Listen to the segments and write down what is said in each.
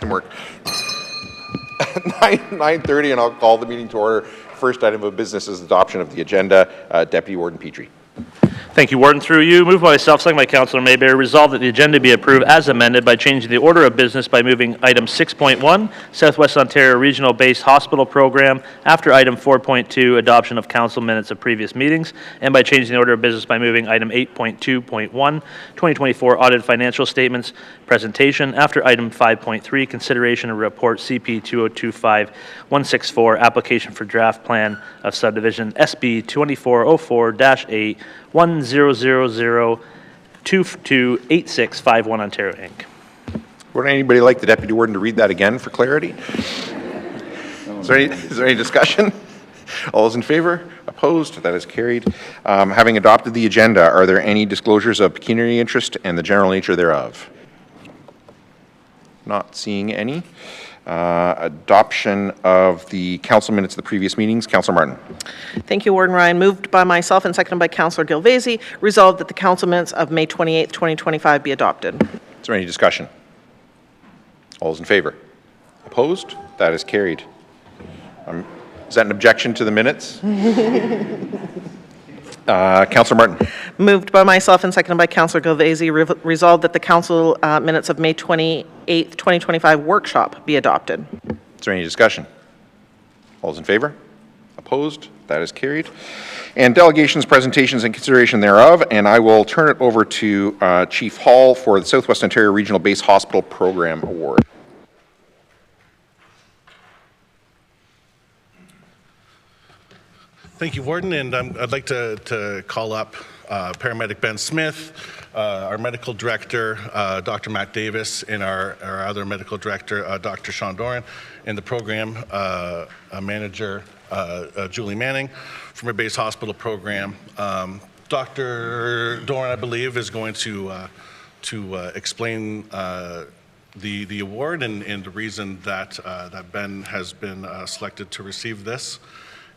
system work. 9:30, and I'll call the meeting to order. First item of business is adoption of the agenda. Deputy Warden Petrie. Thank you, Warden. Through you, moved by myself, second by Councillor Mayberry, resolved that the agenda be approved as amended by changing the order of business by moving item 6.1, Southwest Ontario Regional Based Hospital Program, after item 4.2, adoption of council minutes of previous meetings, and by changing the order of business by moving item 8.2.1, 2024 audited financial statements presentation, after item 5.3, consideration of report CP 2025-164, application for draft plan of subdivision SB 2404-8 10002228651 Ontario Inc. Would anybody like the Deputy Warden to read that again for clarity? Is there any discussion? All those in favor? Opposed? That is carried. Having adopted the agenda, are there any disclosures of pecuniary interest and the general nature thereof? Not seeing any. Adoption of the council minutes of the previous meetings. Councillor Martin. Thank you, Warden Ryan. Moved by myself and seconded by Councillor Gilvazy. Resolved that the council minutes of May 28th, 2025 be adopted. Is there any discussion? All those in favor? Opposed? That is carried. Is that an objection to the minutes? Councillor Martin. Moved by myself and seconded by Councillor Gilvazy. Resolved that the council minutes of May 28th, 2025 workshop be adopted. Is there any discussion? All those in favor? Opposed? That is carried. And delegations, presentations, and consideration thereof. And I will turn it over to Chief Hall for the Southwest Ontario Regional Base Hospital Program Award. Thank you, Warden, and I'd like to call up Paramedic Ben Smith, our Medical Director, Dr. Matt Davis, and our other Medical Director, Dr. Sean Doran, and the Program Manager, Julie Manning, from our Base Hospital Program. Dr. Doran, I believe, is going to explain the award and the reason that Ben has been selected to receive this.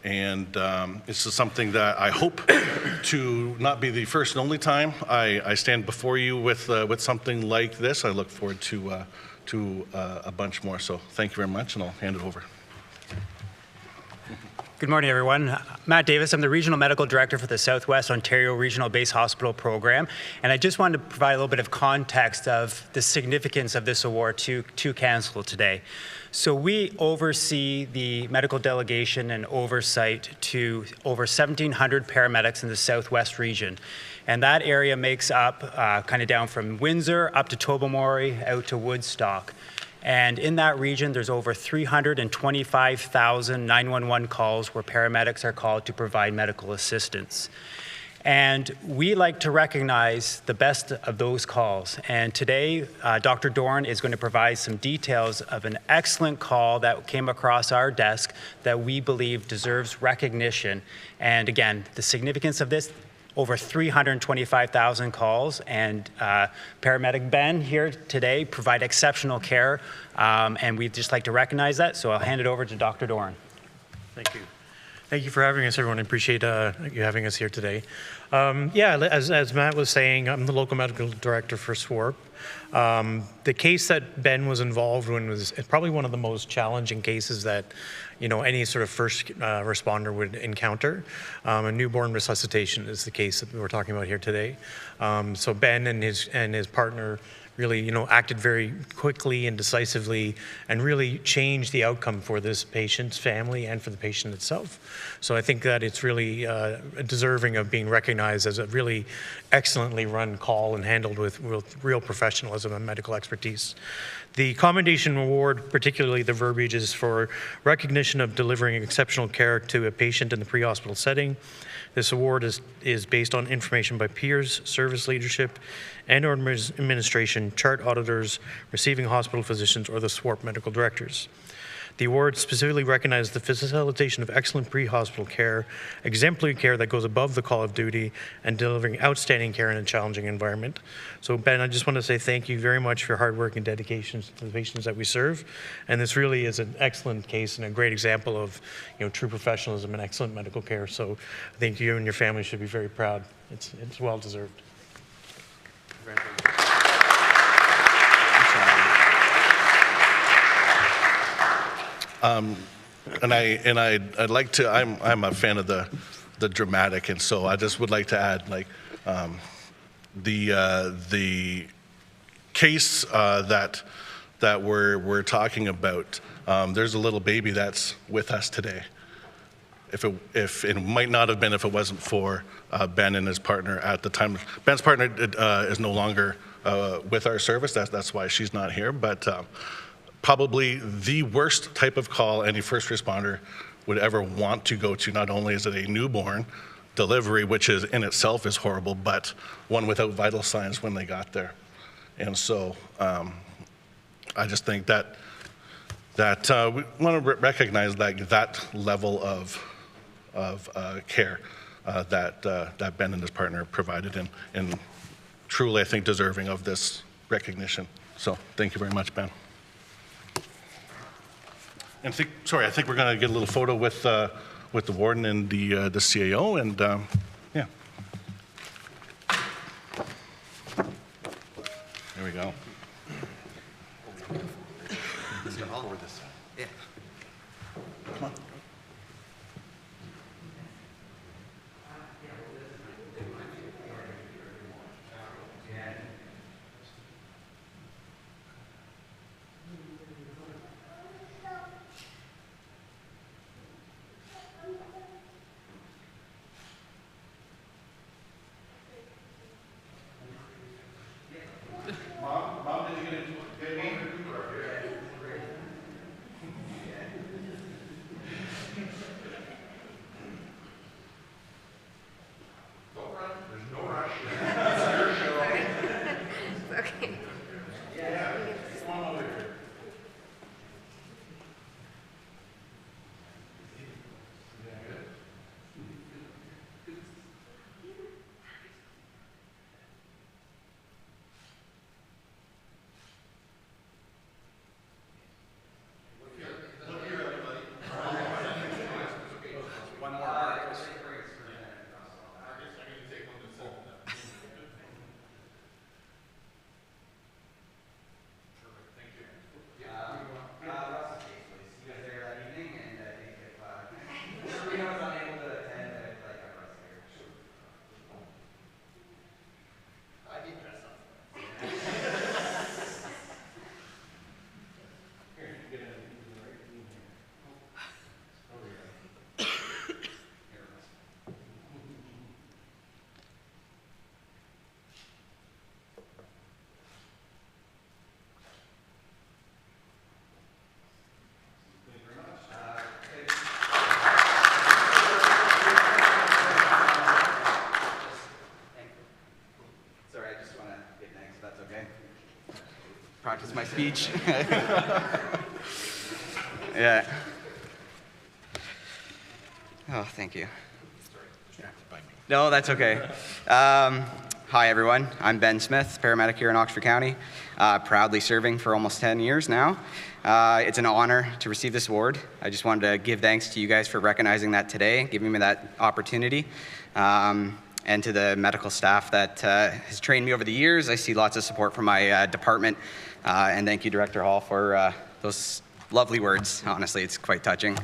And this is something that I hope to not be the first and only time I stand before you with something like this. I look forward to a bunch more. So thank you very much, and I'll hand it over. Good morning, everyone. Matt Davis, I'm the Regional Medical Director for the Southwest Ontario Regional Base Hospital Program, and I just wanted to provide a little bit of context of the significance of this award to Council today. So we oversee the medical delegation and oversight to over 1,700 paramedics in the Southwest region. And that area makes up kind of down from Windsor up to Tobermory out to Woodstock. And in that region, there's over 325,000 911 calls where paramedics are called to provide medical assistance. And we like to recognize the best of those calls. And today, Dr. Doran is going to provide some details of an excellent call that came across our desk that we believe deserves recognition. And again, the significance of this, over 325,000 calls, and Paramedic Ben here today provide exceptional care, and we'd just like to recognize that. So I'll hand it over to Dr. Doran. Thank you. Thank you for having us, everyone. I appreciate you having us here today. As Matt was saying, I'm the local medical director for SWARP. The case that Ben was involved in was probably one of the most challenging cases that any sort of first responder would encounter. A newborn resuscitation is the case that we're talking about here today. So Ben and his partner really, acted very quickly and decisively and really changed the outcome for this patient's family and for the patient itself. So I think that it's really deserving of being recognized as a really excellently run call and handled with real professionalism and medical expertise. The Commendation Award, particularly the verbiage, is for recognition of delivering exceptional care to a patient in the pre-hospital setting. This award is based on information by peers, service leadership, and or administration, chart auditors, receiving hospital physicians, or the SWARP medical directors. The award specifically recognizes the facilitation of excellent pre-hospital care, exemplary care that goes above the call of duty, and delivering outstanding care in a challenging environment. So Ben, I just want to say thank you very much for your hard work and dedication to the patients that we serve. And this really is an excellent case and a great example of true professionalism and excellent medical care. So I think you and your family should be very proud. It's well deserved. I'd like to, I'm a fan of the dramatic, and so I just would like to add, like, the case that we're talking about, there's a little baby that's with us today. If it might not have been if it wasn't for Ben and his partner at the time. Ben's partner is no longer with our service. That's why she's not here. But probably the worst type of call any first responder would ever want to go to. Not only is it a newborn delivery, which is in itself is horrible, but one without vital signs when they got there. And so I just think that we want to recognize that level of care that Ben and his partner provided, and truly, I think, deserving of this recognition. So thank you very much, Ben. And I think we're going to get a little photo with the warden and the CAO, and yeah. There we go. Practice my speech. Yeah. Oh, thank you. No, that's okay. Hi, everyone. I'm Ben Smith, paramedic here in Oxford County, proudly serving for almost 10 years now. It's an honor to receive this award. I just wanted to give thanks to you guys for recognizing that today, giving me that opportunity. And to the medical staff that has trained me over the years. I see lots of support from my department. And thank you, Director Hall, for those lovely words. Honestly, it's quite touching.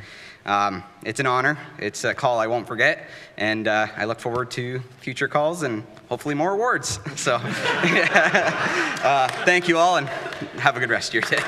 It's an honor. It's a call I won't forget. And I look forward to future calls and hopefully more awards. So thank you all and have a good rest of your day.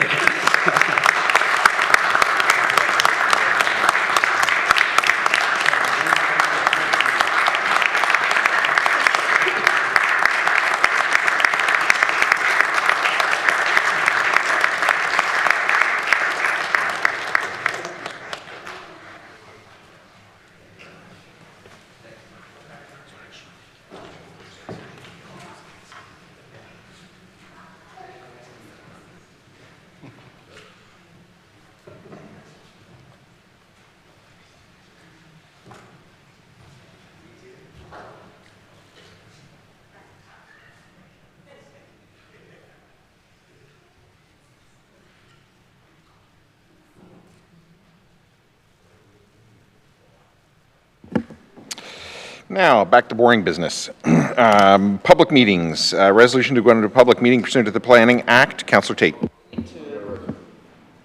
Now, back to boring business. Public meetings. Resolution to go into a public meeting pursuant to the Planning Act. Councillor Tate.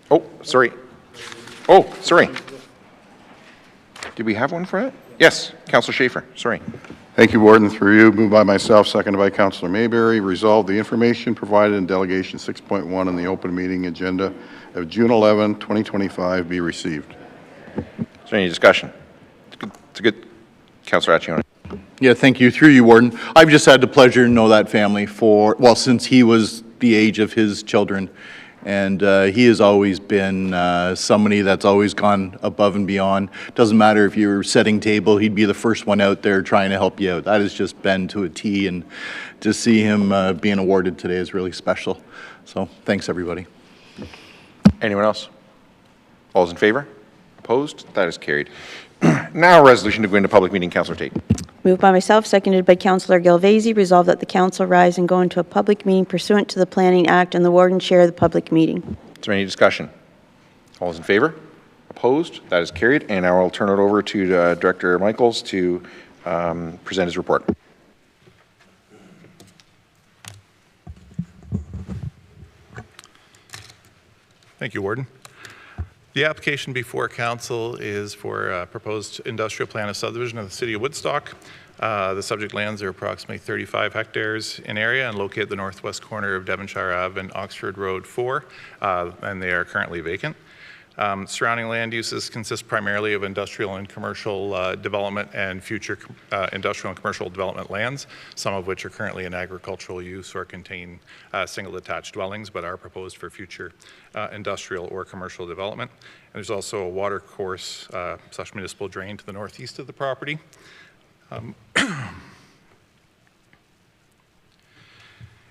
Oh, sorry. Oh, sorry. Did we have one for it? Yes, Councillor Schaefer, sorry. Thank you, Warden. Through you, moved by myself, seconded by Councillor Mayberry. Resolve the information provided in Delegation 6.1 on the open meeting agenda of June 11, 2025 be received. Is there any discussion? It's a good, Councillor Accioni. Yeah, thank you. Through you, Warden. I've just had the pleasure to know that family for, well, since he was the age of his children. And he has always been somebody that's always gone above and beyond. Doesn't matter if you're setting table, he'd be the first one out there trying to help you out. That has just been to a T, and to see him being awarded today is really special. So thanks, everybody. Anyone else? All those in favor? Opposed? That is carried. Now a resolution to go into public meeting. Councillor Tate. Moved by myself, seconded by Councillor Galvaisi. Resolved that the council rise and go into a public meeting pursuant to the Planning Act and the warden chair the public meeting. Is there any discussion? All those in favor? Opposed? That is carried. And now I'll turn it over to Director Michaels to present his report. Thank you, Warden. The application before council is for a proposed industrial plan of subdivision of the city of Woodstock. The subject lands are approximately 35 hectares in area and located at the northwest corner of Devonshire Ave and Oxford Road 4, and they are currently vacant. Surrounding land uses consist primarily of industrial and commercial development and future industrial and commercial development lands, some of which are currently in agricultural use or contain single detached dwellings, but are proposed for future industrial or commercial development. And there's also a water course / municipal drain to the northeast of the property.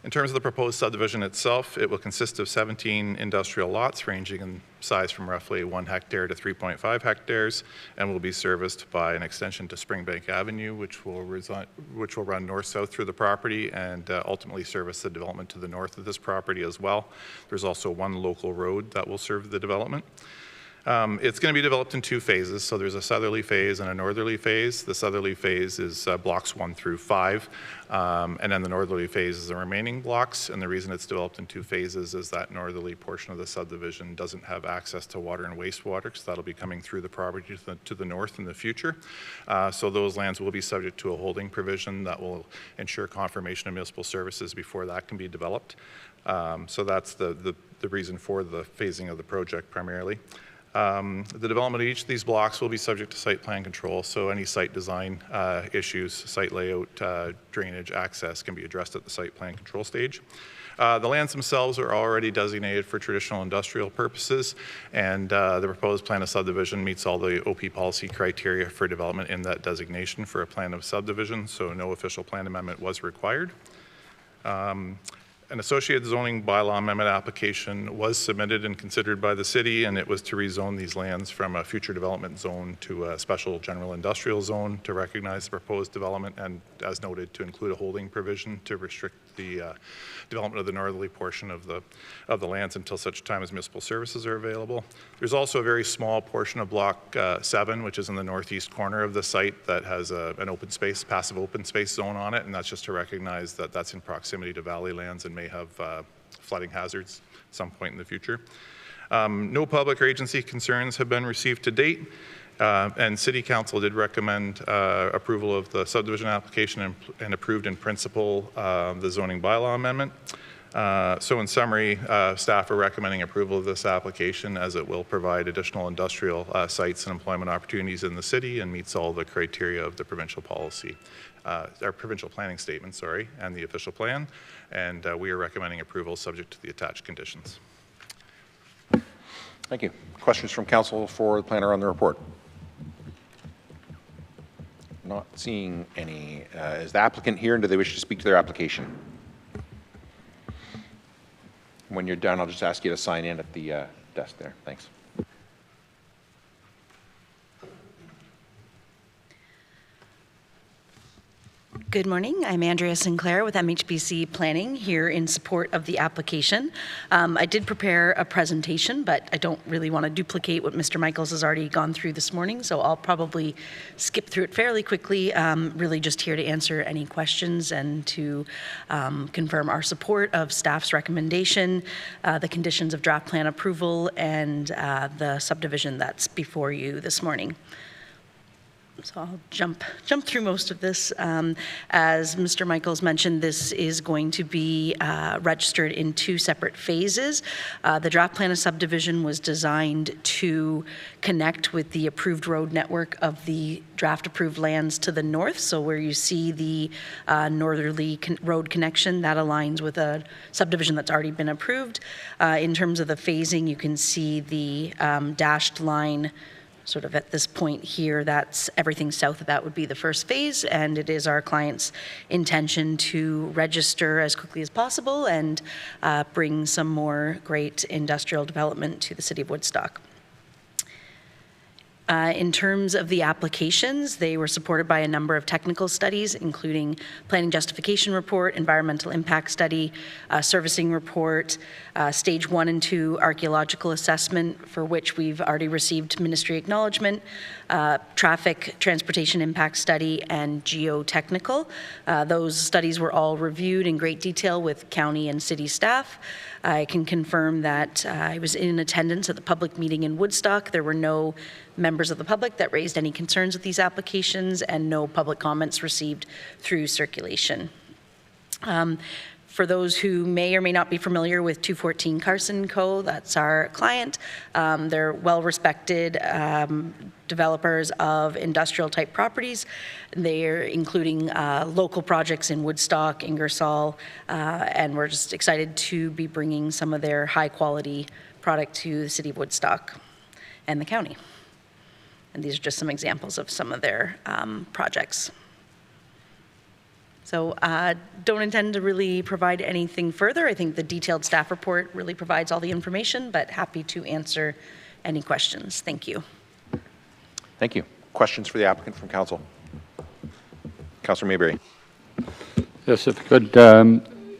In terms of the proposed subdivision itself, it will consist of 17 industrial lots ranging in size from roughly 1 hectare to 3.5 hectares, and will be serviced by an extension to Springbank Avenue, which will run north-south through the property and ultimately service the development to the north of this property as well. There's also one local road that will serve the development. It's going to be developed in 2 phases, so there's a southerly phase and a northerly phase. The southerly phase is blocks 1 through 5, and then the northerly phase is the remaining blocks, and the reason it's developed in 2 phases is that northerly portion of the subdivision doesn't have access to water and wastewater, because that'll be coming through the property to the north in the future. So those lands will be subject to a holding provision that will ensure confirmation of municipal services before that can be developed. So that's the reason for the phasing of the project primarily. The development of each of these blocks will be subject to site plan control, so any site design issues, site layout, drainage, access can be addressed at the site plan control stage. The lands themselves are already designated for traditional industrial purposes, and the proposed plan of subdivision meets all the OP policy criteria for development in that designation for a plan of subdivision, so no official plan amendment was required. An associated zoning bylaw amendment application was submitted and considered by the city, and it was to rezone these lands from a future development zone to a special general industrial zone to recognize the proposed development, and as noted, to include a holding provision to restrict the development of the northerly portion of the lands until such time as municipal services are available. There's also a very small portion of block 7, which is in the northeast corner of the site, that has an open space, passive open space zone on it, and that's just to recognize that that's in proximity to valley lands and may have flooding hazards at some point in the future. No public or agency concerns have been received to date, and City Council did recommend approval of the subdivision application and approved in principle the zoning bylaw amendment. So in summary, staff are recommending approval of this application as it will provide additional industrial sites and employment opportunities in the city and meets all the criteria of the provincial policy, our provincial planning statement, sorry, and the official plan. And we are recommending approval subject to the attached conditions. Thank you. Questions from council for the planner on the report? Not seeing any. Is the applicant here, and do they wish to speak to their application? When you're done, I'll just ask you to sign in at the desk there. Thanks. Good morning. I'm Andrea Sinclair with MHBC Planning here in support of the application. I did prepare a presentation, but I don't really want to duplicate what Mr. Michaels has already gone through this morning, so I'll probably skip through it fairly quickly. Really just here to answer any questions and to confirm our support of staff's recommendation, the conditions of draft plan approval, and the subdivision that's before you this morning. So I'll jump through most of this. As Mr. Michaels mentioned, this is going to be registered in 2 separate phases. The draft plan of subdivision was designed to connect with the approved road network of the draft approved lands to the north. So where you see the northerly road connection, that aligns with a subdivision that's already been approved. In terms of the phasing, you can see the dashed line sort of at this point here. That's everything south of that would be the first phase, and it is our client's intention to register as quickly as possible and bring some more great industrial development to the city of Woodstock. In terms of the applications, they were supported by a number of technical studies, including planning justification report, environmental impact study, servicing report, stage 1 and 2 archaeological assessment, for which we've already received ministry acknowledgement, traffic transportation impact study, and geotechnical. Those studies were all reviewed in great detail with county and city staff. I can confirm that I was in attendance at the public meeting in Woodstock. There were no members of the public that raised any concerns with these applications, and no public comments received through circulation. For those who may or may not be familiar with 214 Carson Co., that's our client. They're well-respected developers of industrial-type properties. They're including local projects in Woodstock, Ingersoll, and we're just excited to be bringing some of their high-quality product to the city of Woodstock and the county. And these are just some examples of some of their projects. So don't intend to really provide anything further. I think the detailed staff report really provides all the information, but happy to answer any questions. Thank you. Thank you. Questions for the applicant from council? Councillor Mayberry. Yes, if I could,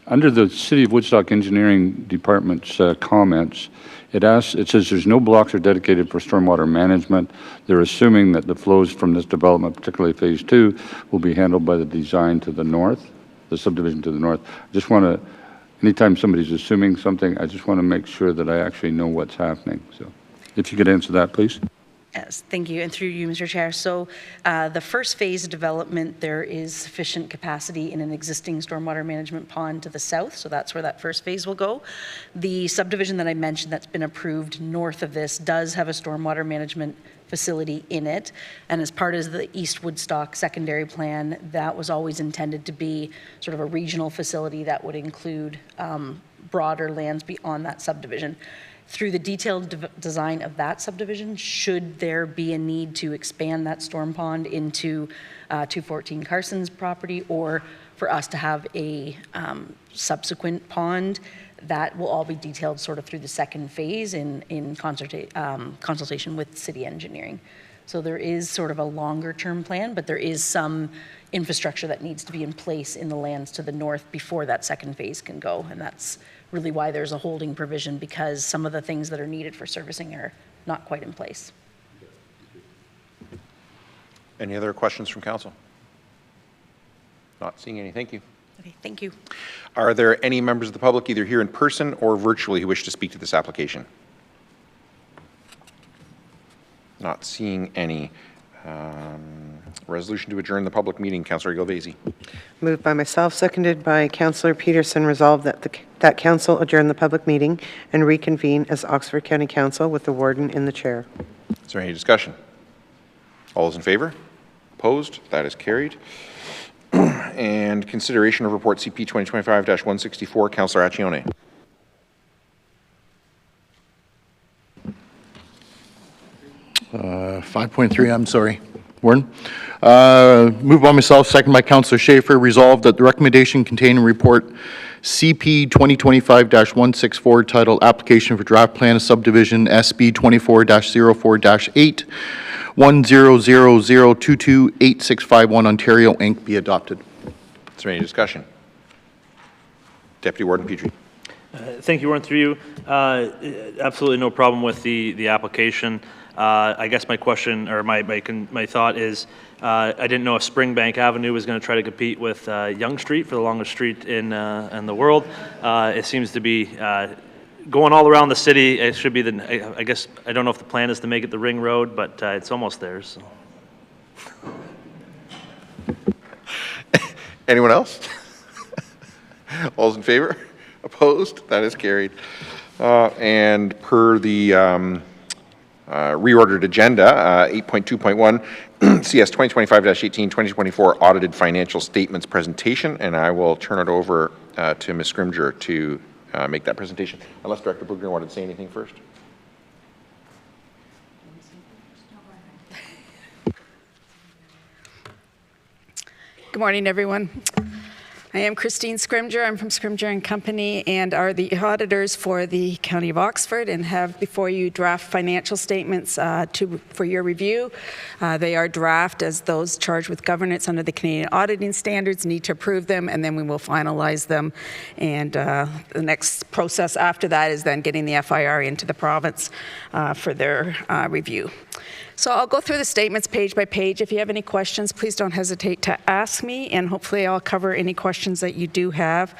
under the City of Woodstock Engineering Department's comments, it says there's no blocks are dedicated for stormwater management. They're assuming that the flows from this development, particularly phase 2, will be handled by the design to the north, the subdivision to the north. I just want to, anytime somebody's assuming something, I just want to make sure that I actually know what's happening. So if you could answer that, please. Yes, thank you, and through you, Mr. Chair. So the first phase of development, there is sufficient capacity in an existing stormwater management pond to the south, so that's where that first phase will go. The subdivision that I mentioned that's been approved north of this does have a stormwater management facility in it, and as part of the East Woodstock secondary plan, that was always intended to be sort of a regional facility that would include broader lands beyond that subdivision. Through the detailed design of that subdivision, should there be a need to expand that storm pond into 214 Carson's property, or for us to have a subsequent pond, that will all be detailed sort of through the second phase in consultation with city engineering. So there is sort of a longer term plan, but there is some infrastructure that needs to be in place in the lands to the north before that second phase can go, and that's really why there's a holding provision, because some of the things that are needed for servicing are not quite in place. Any other questions from council? Not seeing any. Thank you. Okay, thank you. Are there any members of the public, either here in person or virtually, who wish to speak to this application? Not seeing any. Resolution to adjourn the public meeting. Councillor Gilvazy. Moved by myself, seconded by Councillor Peterson, resolved that council adjourn the public meeting and reconvene as Oxford County Council with the warden in the chair. Is there any discussion? All those in favor? Opposed? That is carried. And consideration of report CP 2025-164, Councillor Accione. Uh, 5.3, I'm sorry. Warden. Moved by myself, second by Councillor Schaefer, resolved that the recommendation contained in report CP 2025-164 titled Application for Draft Plan of Subdivision SB 24-04-8 100022865 Ontario Inc. be adopted. Is there any discussion? Deputy Warden Petrie. Thank you, Warden, through you. Absolutely no problem with the application. I guess my question, or my thought is, I didn't know if Springbank Avenue was going to try to compete with Yonge Street for the longest street in the world. It seems to be going all around the city. It should be I guess, I don't know if the plan is to make it the ring road, but it's almost there, so. Anyone else? All those in favor? Opposed? That is carried. And per the reordered agenda, 8.2.1, CS 2025-18, 2024 audited financial statements presentation, and I will turn it over to Ms. Scrimgeour to make that presentation. Unless Director Boughner wanted to say anything first. Good morning, everyone. I am Christine Scrimgeour. I'm from Scrimgeour & Company and are the auditors for the County of Oxford and have before you draft financial statements for your review. They are draft as those charged with governance under the Canadian auditing standards need to approve them, and then we will finalize them. And the next process after that is then getting the FIR into the province for their review. So I'll go through the statements page by page. If you have any questions, please don't hesitate to ask me, and hopefully I'll cover any questions that you do have.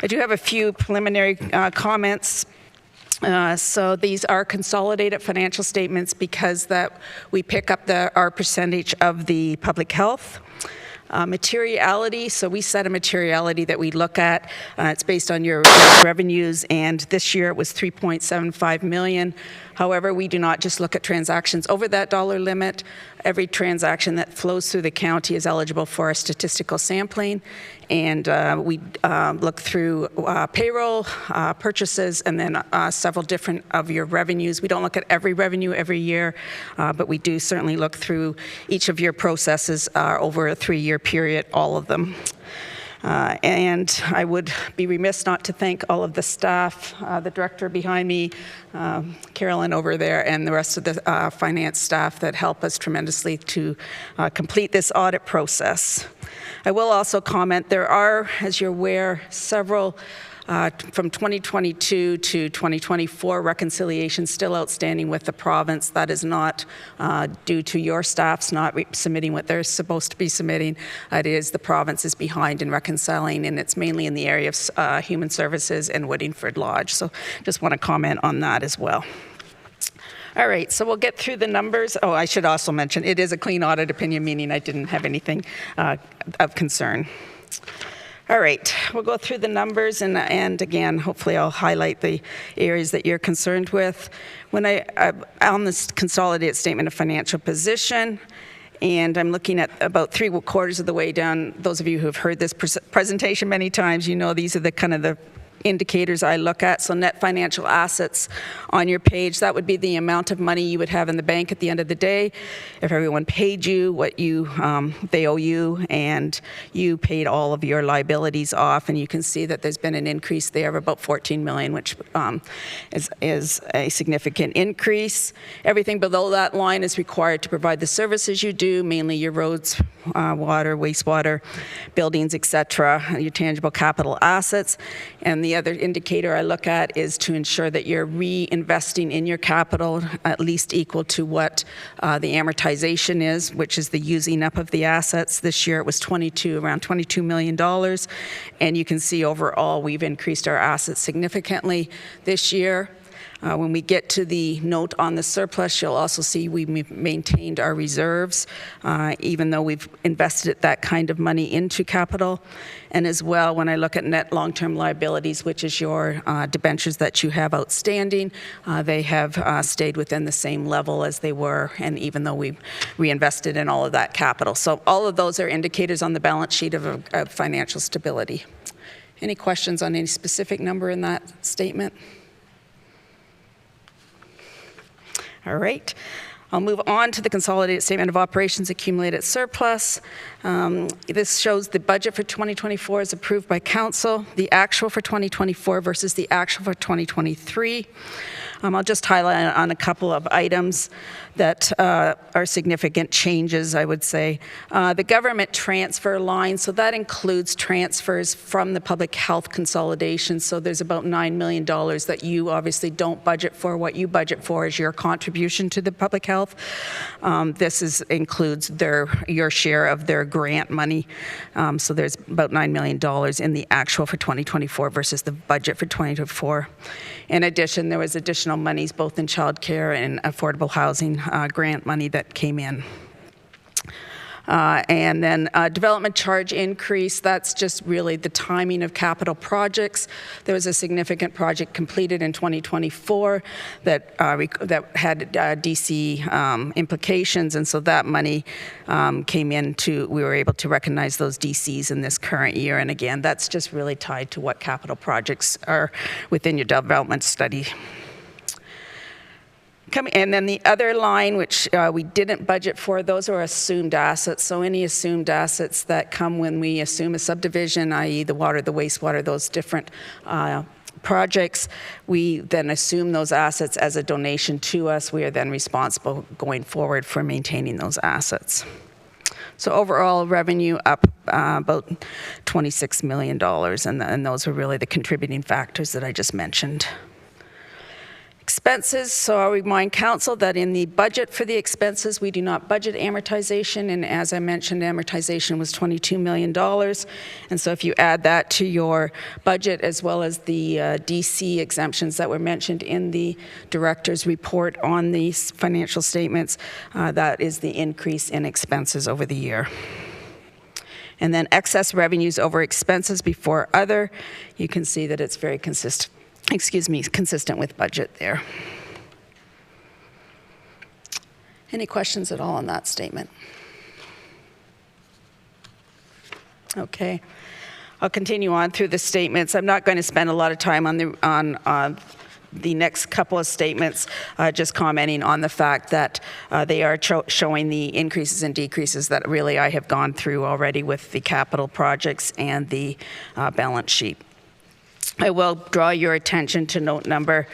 I do have a few preliminary comments. So these are consolidated financial statements because that we pick up our percentage of the public health. Materiality, so we set a materiality that we look at. It's based on your revenues, and this year it was $3.75 million. However, we do not just look at transactions over that dollar limit. Every transaction that flows through the county is eligible for a statistical sampling, and we look through payroll, purchases, and then several different of your revenues. We don't look at every revenue every year, but we do certainly look through each of your processes over a 3-year period, all of them. And I would be remiss not to thank all of the staff, the director behind me, Carolyn over there, and the rest of the finance staff that help us tremendously to complete this audit process. I will also comment, there are, as you're aware, several from 2022 to 2024 reconciliations still outstanding with the province. That is not due to your staffs not submitting what they're supposed to be submitting. It is the province is behind in reconciling, and it's mainly in the area of human services and Woodingford Lodge. So just want to comment on that as well. All right, so we'll get through the numbers. Oh, I should also mention, it is a clean audit opinion, meaning I didn't have anything of concern. All right, we'll go through the numbers, and again, hopefully I'll highlight the areas that you're concerned with. When on this consolidated statement of financial position, and I'm looking at about 3/4 of the way down. Those of you who have heard this presentation many times, you know these are the kind of the indicators I look at. So net financial assets on your page, that would be the amount of money you would have in the bank at the end of the day if everyone paid you what they owe you, and you paid all of your liabilities off. And you can see that there's been an increase there of about $14 million, which is a significant increase. Everything below that line is required to provide the services you do, mainly your roads, water, wastewater, buildings, etc., your tangible capital assets. And the other indicator I look at is to ensure that you're reinvesting in your capital at least equal to what the amortization is, which is the using up of the assets. This year it was around $22 million. And you can see overall we've increased our assets significantly this year. When we get to the note on the surplus, you'll also see we've maintained our reserves, even though we've invested that kind of money into capital. And as well, when I look at net long-term liabilities, which is your debentures that you have outstanding, they have stayed within the same level as they were, and even though we've reinvested in all of that capital. So all of those are indicators on the balance sheet of financial stability. Any questions on any specific number in that statement? All right. I'll move on to the consolidated statement of operations accumulated surplus. This shows the budget for 2024 is approved by council, the actual for 2024 versus the actual for 2023. I'll just highlight on a couple of items that are significant changes, I would say. The government transfer line, so that includes transfers from the public health consolidation. So there's about $9 million that you obviously don't budget for. What you budget for is your contribution to the public health. This includes your share of their grant money. So there's about $9 million in the actual for 2024 versus the budget for 2024. In addition, there was additional monies both in childcare and affordable housing grant money that came in. And then development charge increase, that's just really the timing of capital projects. There was a significant project completed in 2024 that had DC implications, and so that money came into, we were able to recognize those DCs in this current year. And again, that's just really tied to what capital projects are within your development study. And then the other line, which we didn't budget for, those are assumed assets. So any assumed assets that come when we assume a subdivision, i.e. the water, the wastewater, those different projects, we then assume those assets as a donation to us. We are then responsible going forward for maintaining those assets. So overall revenue up about $26 million, and those are really the contributing factors that I just mentioned. Expenses, so I'll remind council that in the budget for the expenses, we do not budget amortization, and as I mentioned, amortization was $22 million. And so if you add that to your budget, as well as the DC exemptions that were mentioned in the director's report on these financial statements, that is the increase in expenses over the year. And then excess revenues over expenses before other, you can see that it's very consistent with budget there. Any questions at all on that statement? Okay. I'll continue on through the statements. I'm not going to spend a lot of time on the next couple of statements, just commenting on the fact that they are showing the increases and decreases that really I have gone through already with the capital projects and the balance sheet. I will draw your attention to note number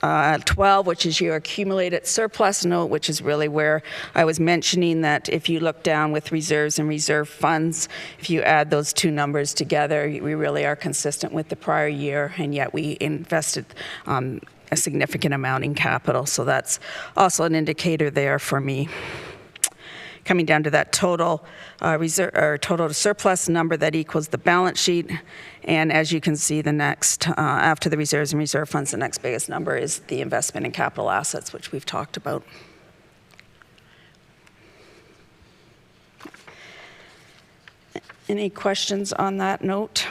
12, which is your accumulated surplus note, which is really where I was mentioning that if you look down with reserves and reserve funds, if you add those two numbers together, we really are consistent with the prior year, and yet we invested a significant amount in capital. So that's also an indicator there for me. Coming down to that total reserve or total surplus number that equals the balance sheet, and as you can see, the next after the reserves and reserve funds, the next biggest number is the investment in capital assets, which we've talked about. Any questions on that note?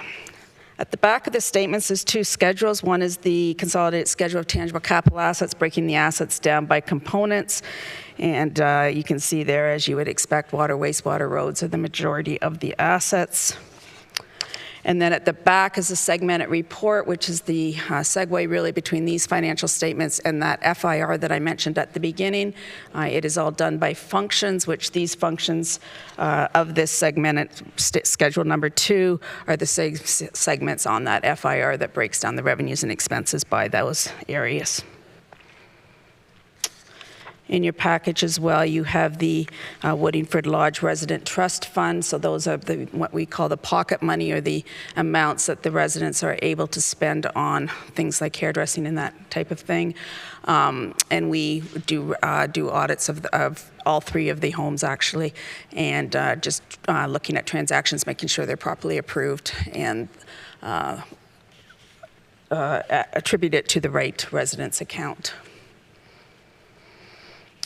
At the back of the statements, there's two schedules. One is the consolidated schedule of tangible capital assets, breaking the assets down by components. And you can see there, as you would expect, water, wastewater, roads are the majority of the assets. And then at the back is a segmented report, which is the segue really between these financial statements and that FIR that I mentioned at the beginning. It is all done by functions, which these functions of this segmented schedule number 2 are the segments on that FIR that breaks down the revenues and expenses by those areas. In your package as well, you have the Woodingford Lodge Resident Trust Fund. So those are what we call the pocket money, or the amounts that the residents are able to spend on things like hairdressing and that type of thing. And we do audits of all 3 of the homes, actually, and just looking at transactions, making sure they're properly approved and attribute it to the right resident's account.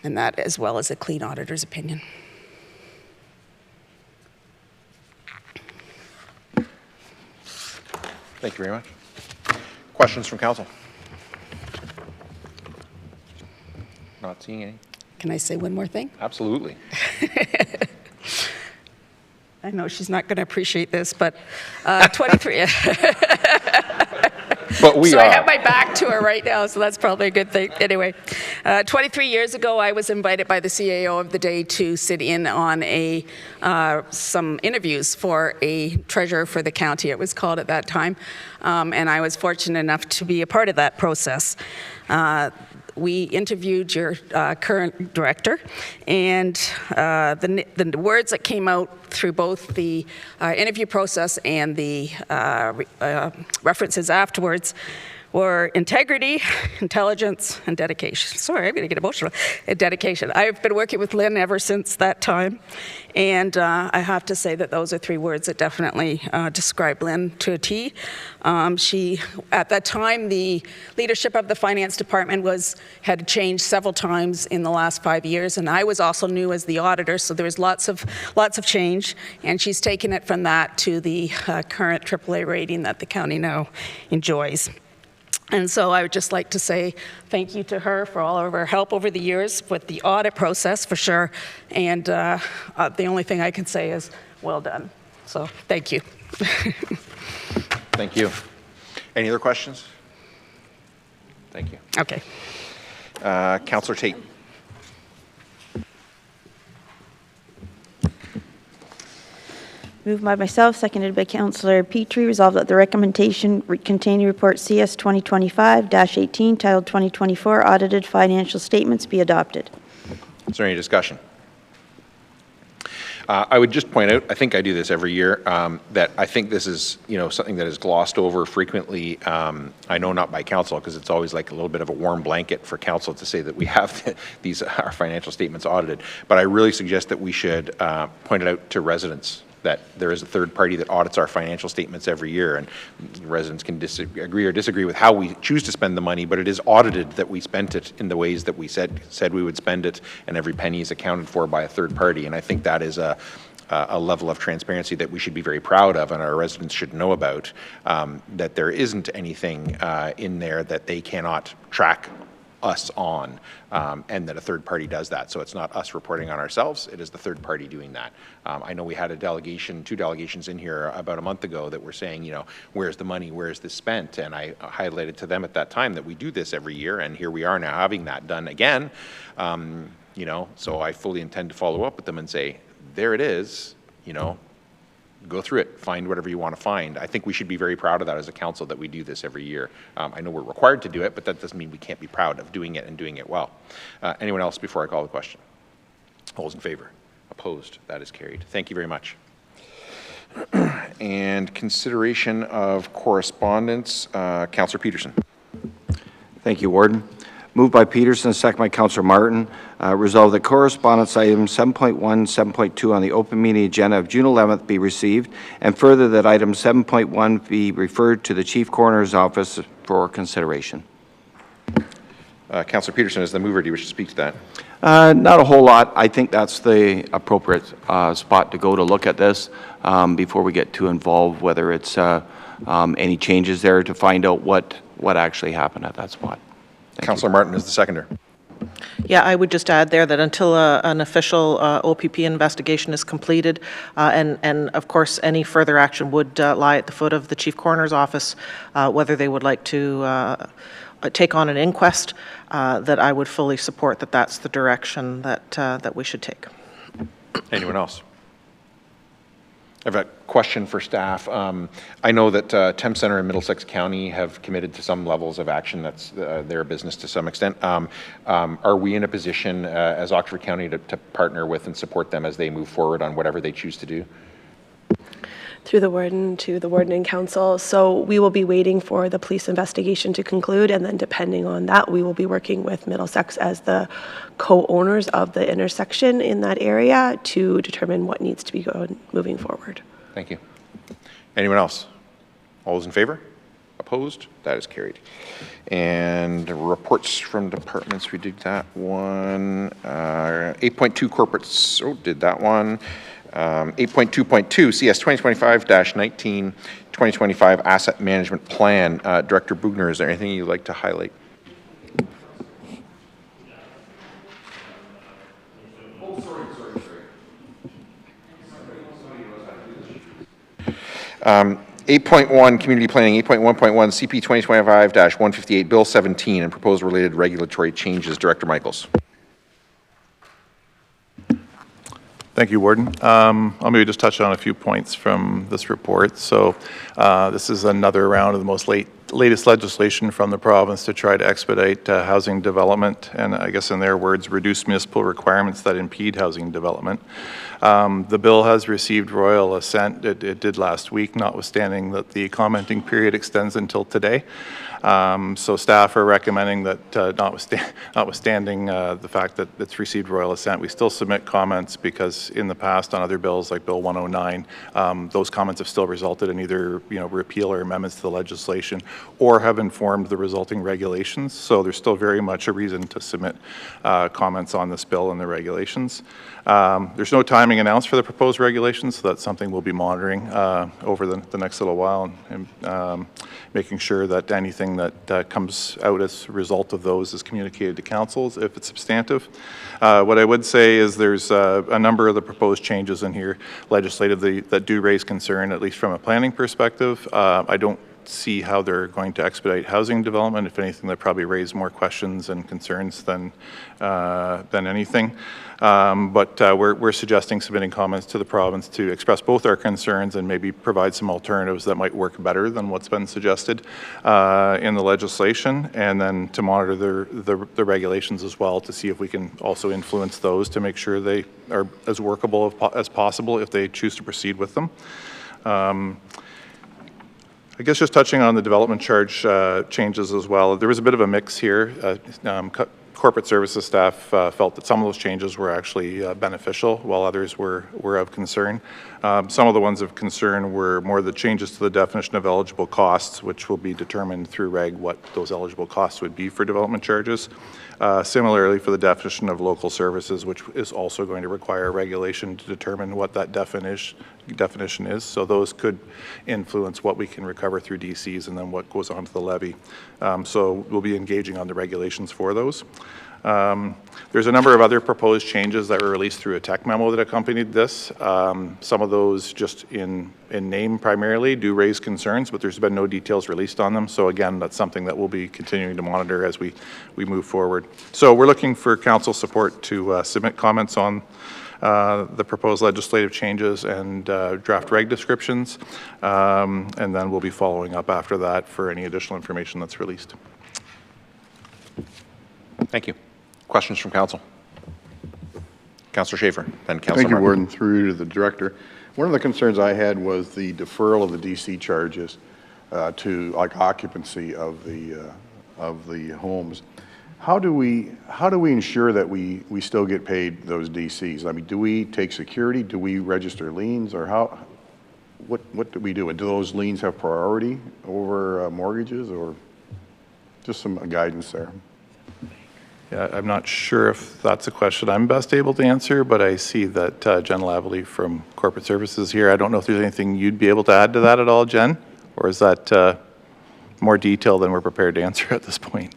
And that, as well as a clean auditor's opinion. Thank you very much. Questions from council? Not seeing any. Can I say one more thing? Absolutely. I know she's not going to appreciate this, but 23. But we so are. I have my back to her right now, so that's probably a good thing. Anyway, 23 years ago, I was invited by the CAO of the day to sit in on some interviews for a treasurer for the county, it was called at that time, and I was fortunate enough to be a part of that process. We interviewed your current director, and the words that came out through both the interview process and the references afterwards were integrity, intelligence, and dedication. Sorry, I'm going to get emotional. Dedication. I've been working with Lynn ever since that time, and I have to say that those are three words that definitely describe Lynn to a T. At that time, the leadership of the finance department had changed several times in the last 5 years, and I was also new as the auditor, so there was lots of change, and she's taken it from that to the current AAA rating that the county now enjoys. And so I would just like to say thank you to her for all of her help over the years with the audit process, for sure. And the only thing I can say is, well done. So thank you. Thank you. Any other questions? Thank you. Okay. Councillor Tate. Moved by myself, seconded by Councillor Petrie. Resolved that the recommendation containing report CS 2025-18 titled 2024 Audited Financial Statements be adopted. Is there any discussion? I would just point out, I think I do this every year, that I think this is, something that is glossed over frequently. I know not by council, because it's always like a little bit of a warm blanket for council to say that we have our financial statements audited. But I really suggest that we should point it out to residents, that there is a third party that audits our financial statements every year, and residents can agree or disagree with how we choose to spend the money, but it is audited that we spent it in the ways that we said we would spend it, and every penny is accounted for by a third party. And I think that is a level of transparency that we should be very proud of, and our residents should know about, that there isn't anything in there that they cannot track us on, and that a third party does that. So it's not us reporting on ourselves, it is the third party doing that. I know we had two delegations in here about a month ago that were saying, where's the money, where's this spent? And I highlighted to them at that time that we do this every year, and here we are now having that done again. So I fully intend to follow up with them and say, there it is, go through it, find whatever you want to find. I think we should be very proud of that as a council, that we do this every year. I know we're required to do it, but that doesn't mean we can't be proud of doing it and doing it well. Anyone else before I call the question? All those in favor? Opposed? That is carried. Thank you very much. And consideration of correspondence, Councillor Peterson. Thank you, Warden. Moved by Peterson, second by Councillor Martin. Resolved that correspondence items 7.1, 7.2 on the open meeting agenda of June 11th be received, and further that item 7.1 be referred to the Chief Coroner's Office for consideration. Councillor Peterson, as the mover, do you wish to speak to that? Not a whole lot. I think that's the appropriate spot to go to look at this before we get too involved, whether it's any changes there, to find out what actually happened at that spot. Councillor Martin is the seconder. Yeah, I would just add there that until an official OPP investigation is completed, and of course any further action would lie at the foot of the Chief Coroner's Office, whether they would like to take on an inquest, that I would fully support that that's the direction that we should take. Anyone else? I have a question for staff. I know that Thames Centre and Middlesex County have committed to some levels of action. That's their business to some extent. Are we in a position as Oxford County to partner with and support them as they move forward on whatever they choose to do? Through the warden to the warden and council. So we will be waiting for the police investigation to conclude, and then depending on that, we will be working with Middlesex as the co-owners of the intersection in that area to determine what needs to be moving forward. Thank you. Anyone else? All those in favor? Opposed? That is carried. And reports from departments, we did that one. 8.2 corporates, did that one. 8.2.2 CS 2025-19 2025 Asset Management Plan. Director Bugner, is there anything you'd like to highlight? 8.1, Community Planning, 8.1.1, CP 2025-158, Bill 17, and proposed related regulatory changes. Director Michaels. Thank you, Warden. I'll maybe just touch on a few points from this report. So this is another round of the latest legislation from the province to try to expedite housing development, and I guess in their words, reduce municipal requirements that impede housing development. The bill has received royal assent. It did last week, notwithstanding that the commenting period extends until today. So staff are recommending that notwithstanding the fact that it's received royal assent, we still submit comments, because in the past on other bills like Bill 109, those comments have still resulted in either repeal or amendments to the legislation, or have informed the resulting regulations. So there's still very much a reason to submit comments on this bill and the regulations. There's no timing announced for the proposed regulations, so that's something we'll be monitoring over the next little while, and making sure that anything that comes out as a result of those is communicated to councils if it's substantive. What I would say is there's a number of the proposed changes in here legislatively that do raise concern, at least from a planning perspective. I don't see how they're going to expedite housing development. If anything, they probably raise more questions and concerns than anything. But we're suggesting submitting comments to the province to express both our concerns and maybe provide some alternatives that might work better than what's been suggested in the legislation, and then to monitor the regulations as well to see if we can also influence those to make sure they are as workable as possible if they choose to proceed with them. I guess just touching on the development charge changes as well, there was a bit of a mix here. Corporate services staff felt that some of those changes were actually beneficial, while others were of concern. Some of the ones of concern were more the changes to the definition of eligible costs, which will be determined through reg what those eligible costs would be for development charges. Similarly, for the definition of local services, which is also going to require regulation to determine what that definition is. So those could influence what we can recover through DCs and then what goes on to the levy. So we'll be engaging on the regulations for those. There's a number of other proposed changes that were released through a tech memo that accompanied this. Some of those, just in name primarily, do raise concerns, but there's been no details released on them. So again, that's something that we'll be continuing to monitor as we move forward. So we're looking for council support to submit comments on the proposed legislative changes and draft reg descriptions, and then we'll be following up after that for any additional information that's released. Thank you. Questions from council? Councillor Schaefer, then Councillor Thank you, Martin. Warden. Through you to the director. One of the concerns I had was the deferral of the DC charges to like occupancy of the homes. How do we ensure that we still get paid those DCs? I mean, do we take security? Do we register liens, or what do we do? And do those liens have priority over mortgages, or just some guidance there? Yeah, I'm not sure if that's a question I'm best able to answer, but I see that Jen Lavallee from Corporate Services here. I don't know if there's anything you'd be able to add to that at all, Jen, or is that more detail than we're prepared to answer at this point?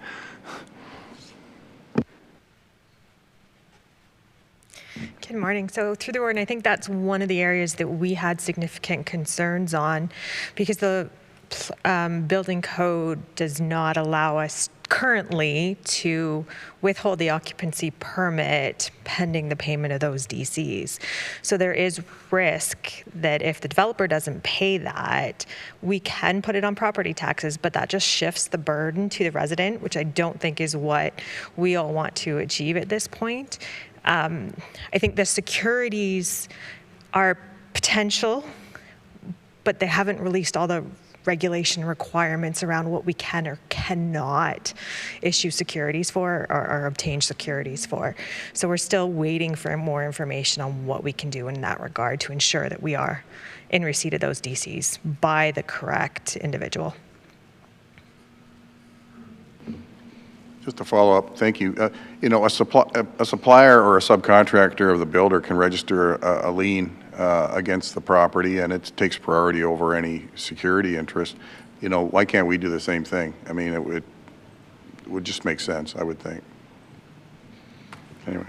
Good morning. So through the Warden, I think that's one of the areas that we had significant concerns on, because the building code does not allow us currently to withhold the occupancy permit pending the payment of those DCs. So there is risk that if the developer doesn't pay that, we can put it on property taxes, but that just shifts the burden to the resident, which I don't think is what we all want to achieve at this point. I think the securities are potential, but they haven't released all the regulation requirements around what we can or cannot issue securities for or obtain securities for. So we're still waiting for more information on what we can do in that regard to ensure that we are in receipt of those DCs by the correct individual. Just to follow up, thank you. You know, a supplier or a subcontractor of the builder can register a lien against the property, and it takes priority over any security interest. You know, why can't we do the same thing? I mean, it would just make sense, I would think. Anyway,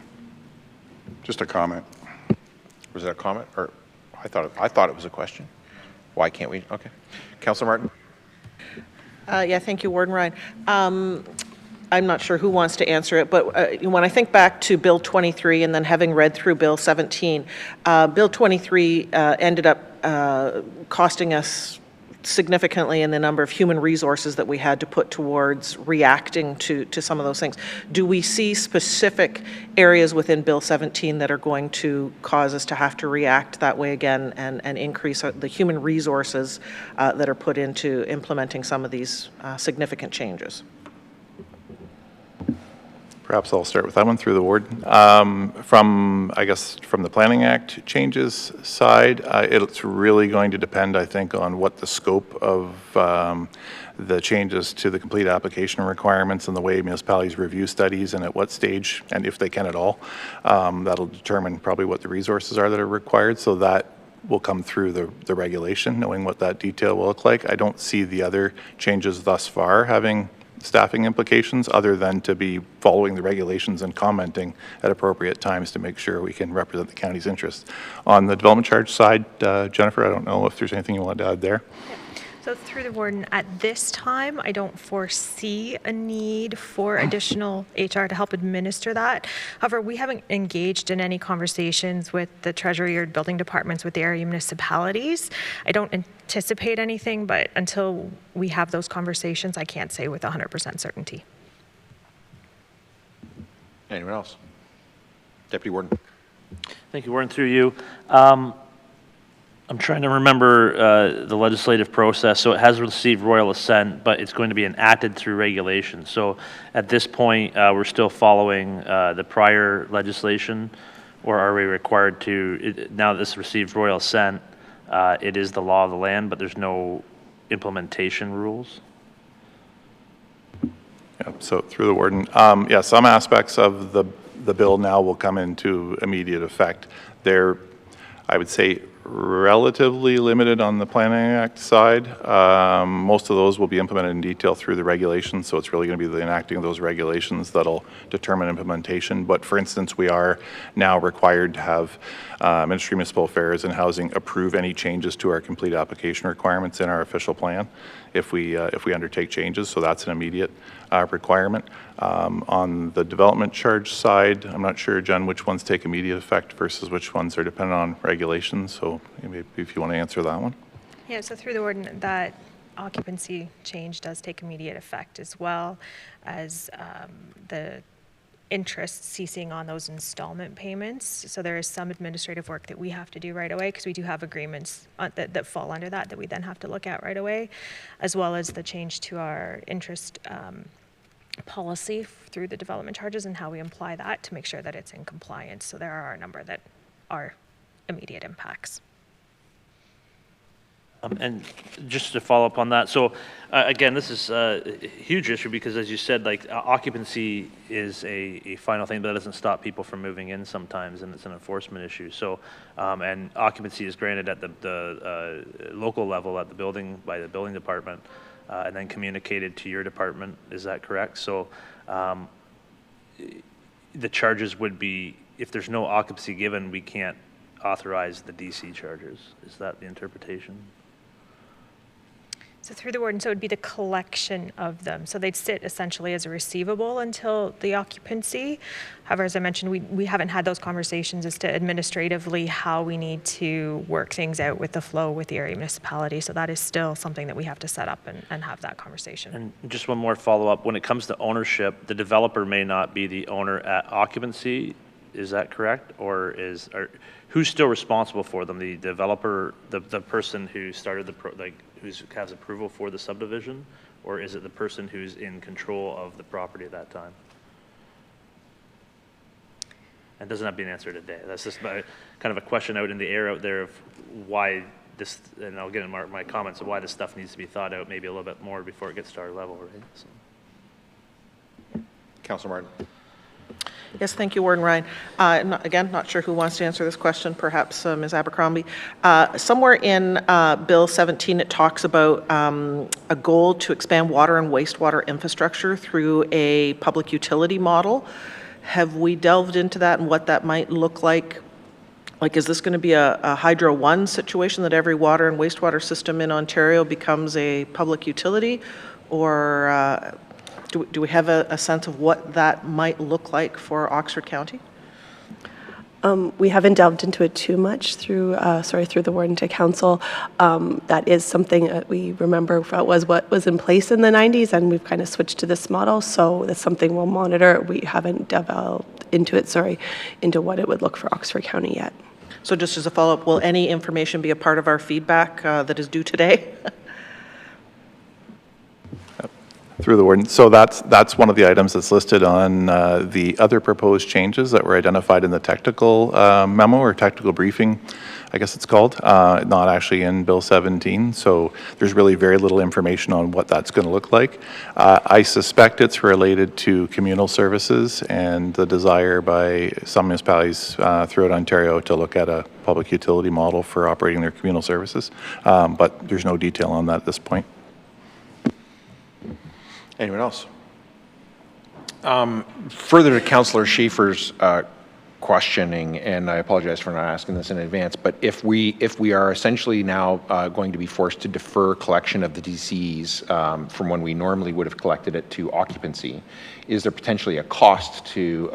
just a comment. Was that a comment, or I thought it was a question? Why can't we? Okay. Councillor Martin? Yeah, thank you, Warden Ryan. I'm not sure who wants to answer it, but when I think back to Bill 23 and then having read through Bill 17, Bill 23 ended up costing us significantly in the number of human resources that we had to put towards reacting to some of those things. Do we see specific areas within Bill 17 that are going to cause us to have to react that way again and increase the human resources that are put into implementing some of these significant changes? Perhaps I'll start with that one through the warden. I guess, from the Planning Act changes side, it's really going to depend, I think, on what the scope of the changes to the complete application requirements and the way municipalities review studies and at what stage, and if they can at all. That'll determine probably what the resources are that are required, so that will come through the regulation, knowing what that detail will look like. I don't see the other changes thus far having staffing implications other than to be following the regulations and commenting at appropriate times to make sure we can represent the county's interests. On the development charge side, Jennifer, I don't know if there's anything you want to add there. So through the warden, at this time, I don't foresee a need for additional HR to help administer that. However, we haven't engaged in any conversations with the Treasury or building departments with the area municipalities. I don't anticipate anything, but until we have those conversations, I can't say with 100% certainty. Anyone else? Deputy Warden. Thank you, Warden, through you. I'm trying to remember the legislative process. So it has received royal assent, but it's going to be enacted through regulation. So at this point, we're still following the prior legislation, or are we required to, now that this received royal assent, it is the law of the land, but there's no implementation rules? Yeah, so through the warden, yeah, some aspects of the bill now will come into immediate effect. They're, I would say, relatively limited on the Planning Act side. Most of those will be implemented in detail through the regulations, so it's really going to be the enacting of those regulations that'll determine implementation. But for instance, we are now required to have Ministry of Municipal Affairs and Housing approve any changes to our complete application requirements in our official plan if we undertake changes, so that's an immediate requirement. On the development charge side, I'm not sure, Jen, which ones take immediate effect versus which ones are dependent on regulations, so maybe if you want to answer that one. Yeah, so through the warden, that occupancy change does take immediate effect, as well as the interest ceasing on those installment payments. So there is some administrative work that we have to do right away, because we do have agreements that fall under that we then have to look at right away, as well as the change to our interest policy through the development charges and how we apply that to make sure that it's in compliance. So there are a number that are immediate impacts. And just to follow up on that, so again, this is a huge issue because, as you said, like occupancy is a final thing, but that doesn't stop people from moving in sometimes, and it's an enforcement issue. So, and occupancy is granted at the local level at the building by the building department, and then communicated to your department. Is that correct? So, the charges would be, if there's no occupancy given, we can't authorize the DC charges. Is that the interpretation? So through the warden, so it would be the collection of them. So they'd sit essentially as a receivable until the occupancy. However, as I mentioned, we haven't had those conversations as to administratively how we need to work things out with the flow with the area municipality. So that is still something that we have to set up and have that conversation. And just one more follow-up. When it comes to ownership, the developer may not be the owner at occupancy. Is that correct? Or who's still responsible for them? The developer, the person who started who has approval for the subdivision, or is it the person who's in control of the property at that time? And doesn't have to be an answer today. That's just kind of a question out in the air out there of why this, and I'll get in my comments of why this stuff needs to be thought out maybe a little bit more before it gets to our level, right? So. Councilor Martin. Yes, thank you, Warden Ryan. Again, not sure who wants to answer this question, perhaps Ms. Abercrombie. Somewhere in Bill 17, it talks about a goal to expand water and wastewater infrastructure through a public utility model. Have we delved into that and what that might look like Like, is this going to be a Hydro One situation that every water and wastewater system in Ontario becomes a public utility? Or do we have a sense of what that might look like for Oxford County? We haven't delved into it too much through the warden to council. That is something that we remember was what was in place in the 90s, and we've kind of switched to this model. So that's something we'll monitor. We haven't delved into it, into what it would look for Oxford County yet. So just as a follow-up, will any information be a part of our feedback that is due today? Through the warden. So that's one of the items that's listed on the other proposed changes that were identified in the technical memo or technical briefing, I guess it's called, not actually in Bill 17. So there's really very little information on what that's going to look like. I suspect it's related to communal services and the desire by some municipalities throughout Ontario to look at a public utility model for operating their communal services. But there's no detail on that at this point. Anyone else? Further to Councillor Schaefer's questioning, and I apologize for not asking this in advance, but if we are essentially now going to be forced to defer collection of the DCs from when we normally would have collected it to occupancy, is there potentially a cost to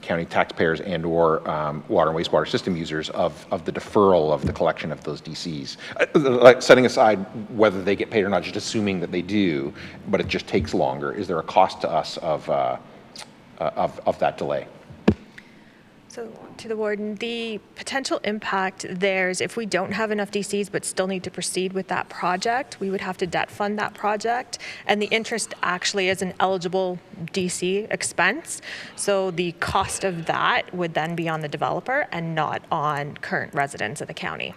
county taxpayers and or water and wastewater system users of the deferral of the collection of those DCs? Like setting aside whether they get paid or not, just assuming that they do, but it just takes longer. Is there a cost to us of that delay? So to the warden, the potential impact there is if we don't have enough DCs but still need to proceed with that project, we would have to debt fund that project, and the interest actually is an eligible DC expense. So the cost of that would then be on the developer and not on current residents of the county.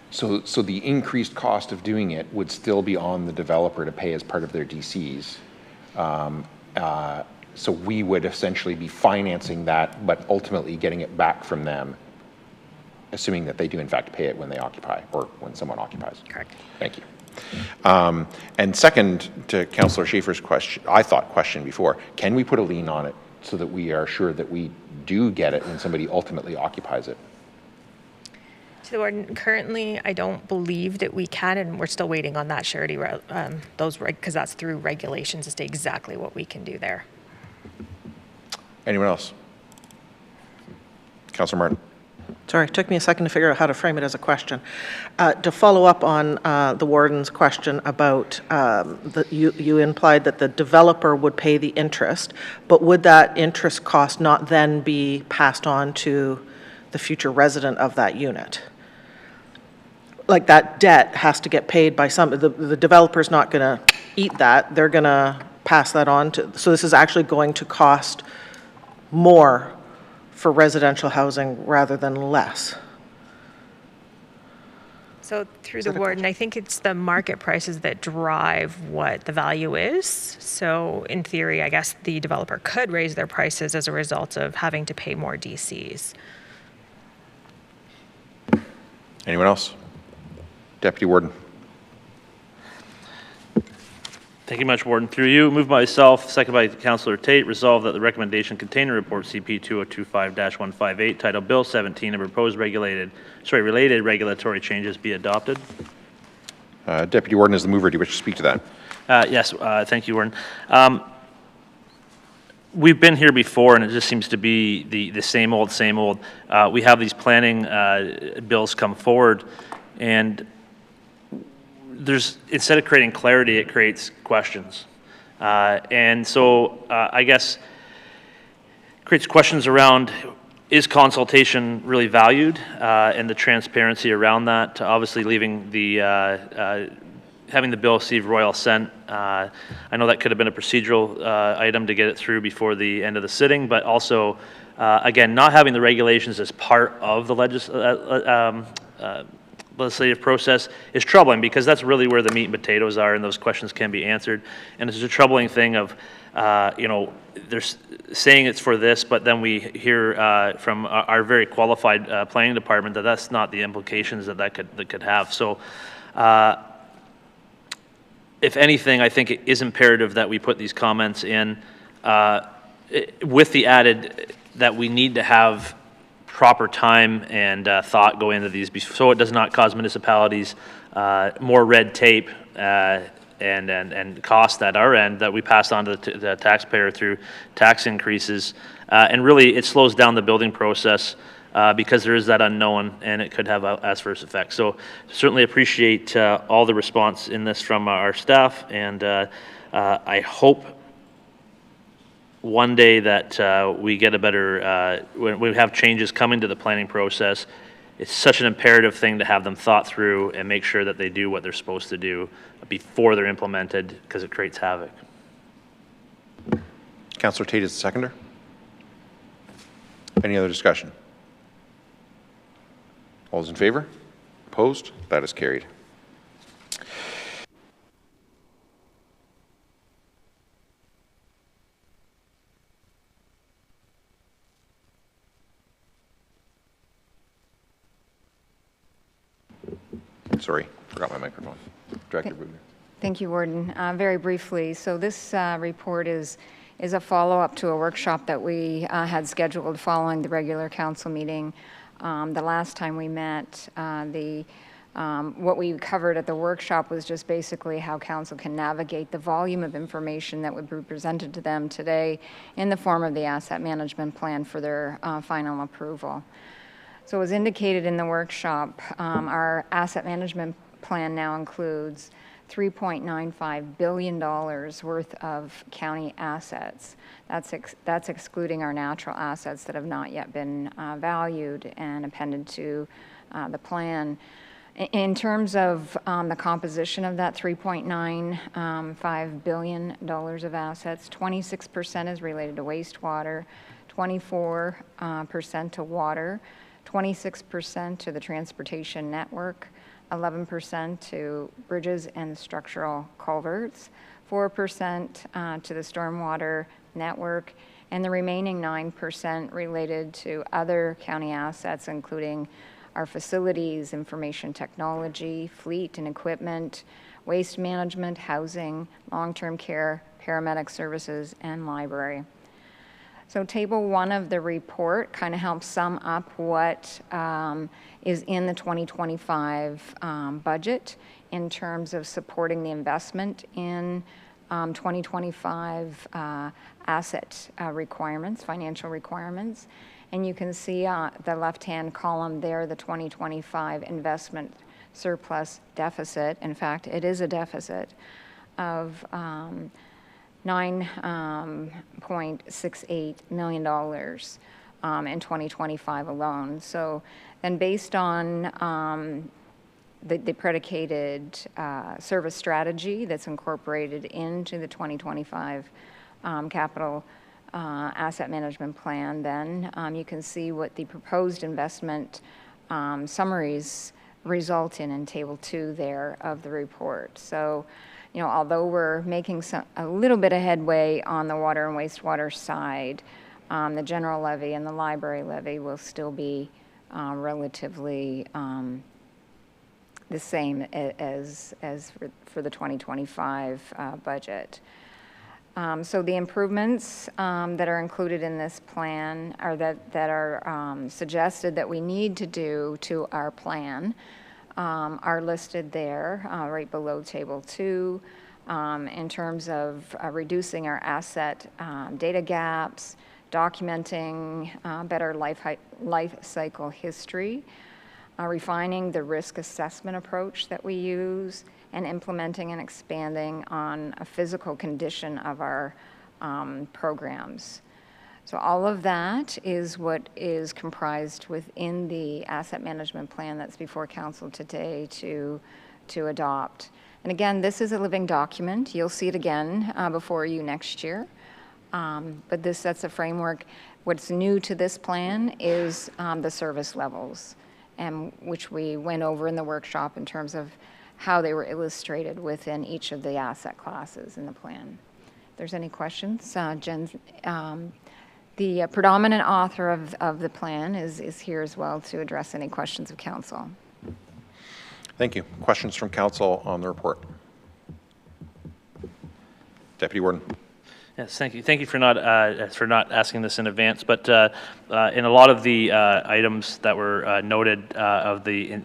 So the increased cost of doing it would still be on the developer to pay as part of their DCs. So we would essentially be financing that, but ultimately getting it back from them, assuming that they do in fact pay it when they occupy or when someone occupies. Correct. Thank you. And second to Councillor Schaefer's question before, can we put a lien on it so that we are sure that we do get it when somebody ultimately occupies it? To the warden, currently, I don't believe that we can, and we're still waiting on that surety, because that's through regulations as to exactly what we can do there. Anyone else? Councillor Martin. Sorry, it took me a second to figure out how to frame it as a question. To follow up on the warden's question about, you implied that the developer would pay the interest, but would that interest cost not then be passed on to the future resident of that unit? Like that debt has to get paid by the developer's not going to eat that, they're going to pass that on to, so this is actually going to cost more for residential housing rather than less. So through the warden, I think it's the market prices that drive what the value is. So in theory, I guess the developer could raise their prices as a result of having to pay more DCs. Anyone else? Deputy Warden. Thank you much, Warden. Through you, moved by myself, second by Councillor Tate, resolved that the recommendation contained in report CP 2025-158 titled Bill 17 and proposed related regulatory changes be adopted. Deputy Warden is the mover. Do you wish to speak to that? Yes, thank you, Warden. We've been here before, and it just seems to be the same old, same old. We have these planning bills come forward, and instead of creating clarity, it creates questions. And so I guess it creates questions around, is consultation really valued, and the transparency around that, obviously leaving the, having the bill receive royal assent. I know that could have been a procedural item to get it through before the end of the sitting, but also, again, not having the regulations as part of the legislative process is troubling, because that's really where the meat and potatoes are, and those questions can be answered. And it's a troubling thing of, they're saying it's for this, but then we hear from our very qualified planning department that that's not the implications that could have. So, if anything, I think it is imperative that we put these comments in with the added that we need to have proper time and thought go into these, so it does not cause municipalities more red tape and cost at our end that we pass on to the taxpayer through tax increases. And really, it slows down the building process because there is that unknown, and it could have adverse effects. So certainly appreciate all the response in this from our staff, and I hope one day that we get a better, when we have changes coming to the planning process, it's such an imperative thing to have them thought through and make sure that they do what they're supposed to do before they're implemented, because it creates havoc. Councillor Tate is the seconder. Any other discussion? All those in favor? Opposed? That is carried. Sorry, forgot my microphone. Director Bugner. Thank you, Warden. Very briefly, so this report is a follow-up to a workshop that we had scheduled following the regular council meeting. The last time we met, what we covered at the workshop was just basically how council can navigate the volume of information that would be presented to them today in the form of the asset management plan for their final approval. So as indicated in the workshop, our asset management plan now includes $3.95 billion worth of county assets. That's excluding our natural assets that have not yet been valued and appended to the plan. In terms of the composition of that $3.95 billion of assets, 26% is related to wastewater, 24% to water, 26% to the transportation network, 11% to bridges and structural culverts, 4% to the stormwater network, and the remaining 9% related to other county assets, including our facilities, information technology, fleet and equipment, waste management, housing, long-term care, paramedic services, and library. So table 1 of the report kind of helps sum up what is in the 2025 budget in terms of supporting the investment in 2025 asset requirements, financial requirements. And you can see the left-hand column there, the 2025 investment surplus deficit. In fact, it is a deficit of $9.68 million in 2025 alone. So then based on the predicated service strategy that's incorporated into the 2025 capital asset management plan, then you can see what the proposed investment summaries result in table 2 there of the report. So, you know, although we're making a little bit of headway on the water and wastewater side, the general levy and the library levy will still be relatively the same as for the 2025 budget. So the improvements that are included in this plan are that are suggested that we need to do to our plan are listed there right below table 2 in terms of reducing our asset data gaps, documenting better life cycle history, refining the risk assessment approach that we use, and implementing and expanding on a physical condition of our programs. So all of that is what is comprised within the asset management plan that's before council today to adopt. And again, this is a living document. You'll see it again before you next year. But this sets a framework. What's new to this plan is the service levels, and which we went over in the workshop in terms of how they were illustrated within each of the asset classes in the plan. If there's any questions, Jen, the predominant author of the plan is here as well to address any questions of council. Thank you. Questions from council on the report? Deputy Warden. Yes, thank you. Thank you for not asking this in advance. But in a lot of the items that were noted of the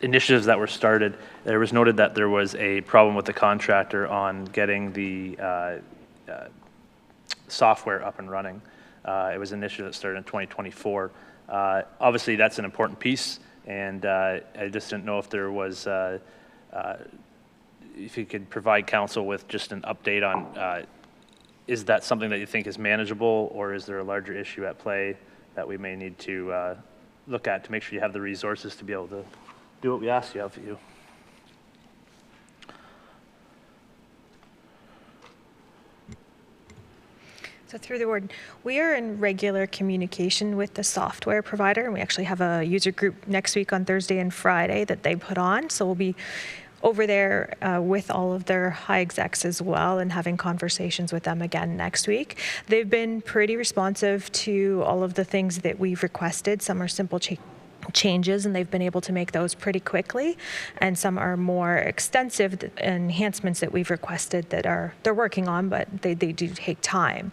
initiatives that were started, there was noted that there was a problem with the contractor on getting the software up and running. It was an initiative that started in 2024. Obviously, that's an important piece, and I just didn't know if there was. If you could provide council with just an update on, is that something that you think is manageable, or is there a larger issue at play that we may need to look at to make sure you have the resources to be able to do what we asked you of you? So through the word, we are in regular communication with the software provider, and we actually have a user group next week on Thursday and Friday that they put on. So we'll be over there with all of their high execs as well and having conversations with them again next week. They've been pretty responsive to all of the things that we've requested. Some are simple changes, and they've been able to make those pretty quickly, and some are more extensive enhancements that we've requested that they're working on, but they do take time.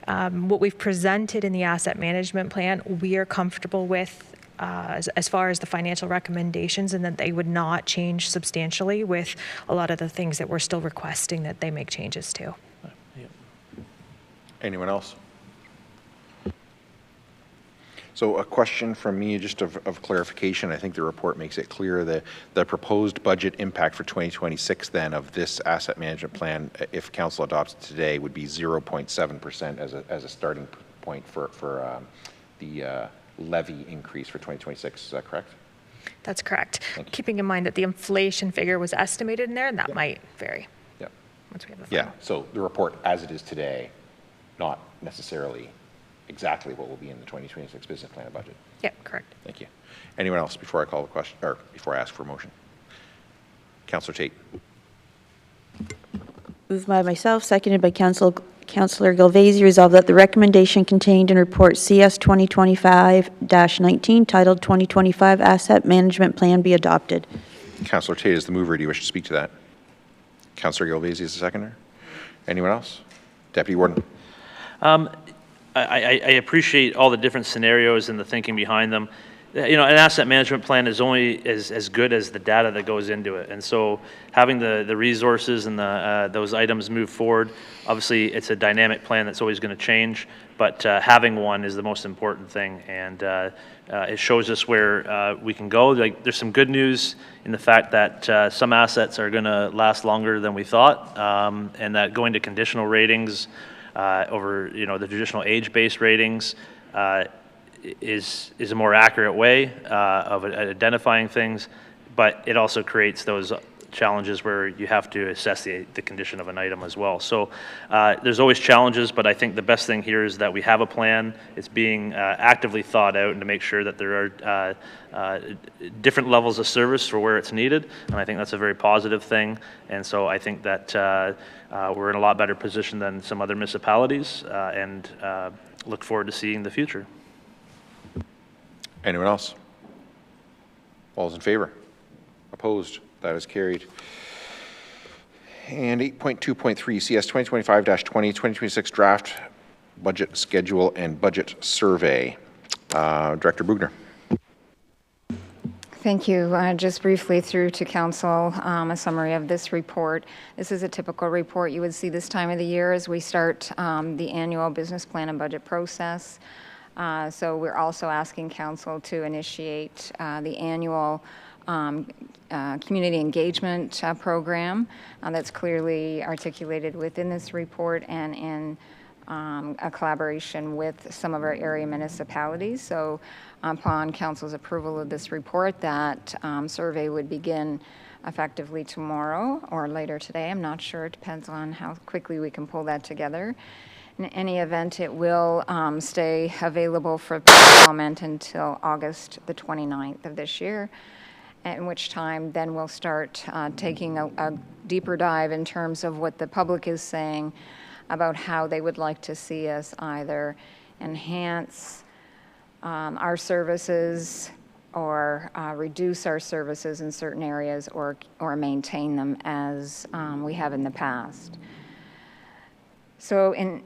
What we've presented in the asset management plan, we are comfortable with as far as the financial recommendations, and that they would not change substantially with a lot of the things that we're still requesting that they make changes to. Anyone else? So a question from me, just of clarification. I think the report makes it clear that the proposed budget impact for 2026 then of this asset management plan, if council adopts it today, would be 0.7% as a starting point for the levy increase for 2026. Is that correct? That's correct. Keeping in mind that the inflation figure was estimated in there, and that might vary. Yeah. Once we have the final. Yeah. So the report as it is today, not necessarily exactly what will be in the 2026 business plan and budget. Yeah, correct. Thank you. Anyone else before I call the question, or before I ask for a motion? Councillor Tate. Moved by myself, seconded by Councillor Gilvazy, resolved that the recommendation contained in report CS 2025-19 titled 2025 Asset Management Plan be adopted. Councillor Tate is the mover. Do you wish to speak to that? Councillor Gilvazy is the seconder. Anyone else? Deputy Warden. I appreciate all the different scenarios and the thinking behind them. You know, an asset management plan is only as good as the data that goes into it. And so having the resources and those items move forward, obviously it's a dynamic plan that's always going to change, but having one is the most important thing. And it shows us where we can go. Like, there's some good news in the fact that some assets are going to last longer than we thought, and that going to conditional ratings over, you know, the traditional age-based ratings is a more accurate way of identifying things, but it also creates those challenges where you have to assess the condition of an item as well. So there's always challenges, but I think the best thing here is that we have a plan. It's being actively thought out, and to make sure that there are different levels of service for where it's needed, and I think that's a very positive thing. And so I think that we're in a lot better position than some other municipalities, and look forward to seeing the future. Anyone else? All those in favor? Opposed? That is carried. And 8.2.3, CS 2025-20, 2026 draft budget schedule and budget survey. Director Bugner. Thank you. Just briefly through to council, a summary of this report. This is a typical report you would see this time of the year as we start the annual business plan and budget process. So we're also asking council to initiate the annual community engagement program that's clearly articulated within this report and in a collaboration with some of our area municipalities. So upon council's approval of this report, that survey would begin effectively tomorrow or later today. I'm not sure. It depends on how quickly we can pull that together. In any event, it will stay available for comment until August the 29th of this year, at which time then we'll start taking a deeper dive in terms of what the public is saying about how they would like to see us either enhance our services or reduce our services in certain areas or maintain them as we have in the past. So in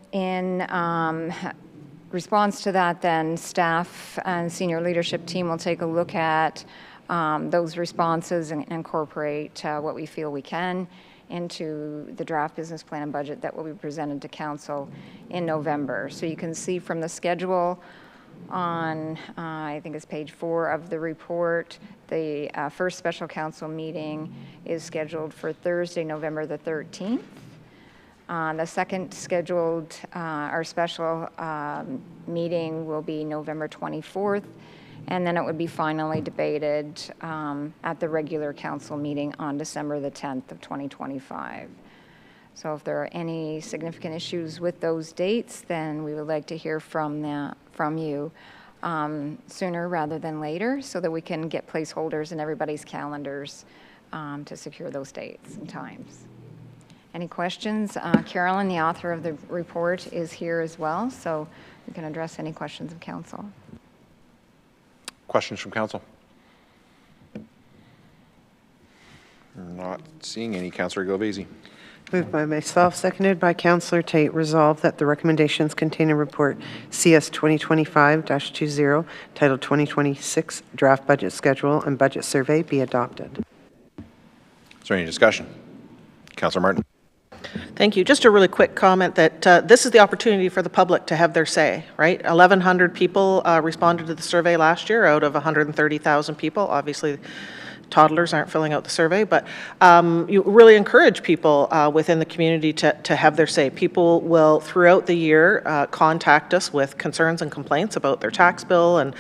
response to that, then, staff and senior leadership team will take a look at those responses and incorporate what we feel we can into the draft business plan and budget that will be presented to council in November. So you can see from the schedule on, I think it's page 4 of the report, the first special council meeting is scheduled for Thursday, November the 13th. The second scheduled, our special meeting will be November 24th, and then it would be finally debated at the regular council meeting on December the 10th of 2025. So if there are any significant issues with those dates, then we would like to hear from you sooner rather than later, so that we can get placeholders in everybody's calendars to secure those dates and times. Any questions? Carolyn, the author of the report, is here as well, so we can address any questions of council. Questions from council? Not seeing any. Councillor Galvezi. Moved by myself, seconded by Councillor Tate. Resolved that the recommendations contained in report CS 2025-20 titled 2026 Draft Budget Schedule and Budget Survey be adopted. Is there any discussion? Councillor Martin. Thank you. Just a really quick comment that this is the opportunity for the public to have their say, right? 1,100 people responded to the survey last year out of 130,000 people. Obviously, toddlers aren't filling out the survey, but you really encourage people within the community to have their say. People will, throughout the year, contact us with concerns and complaints about their tax bill and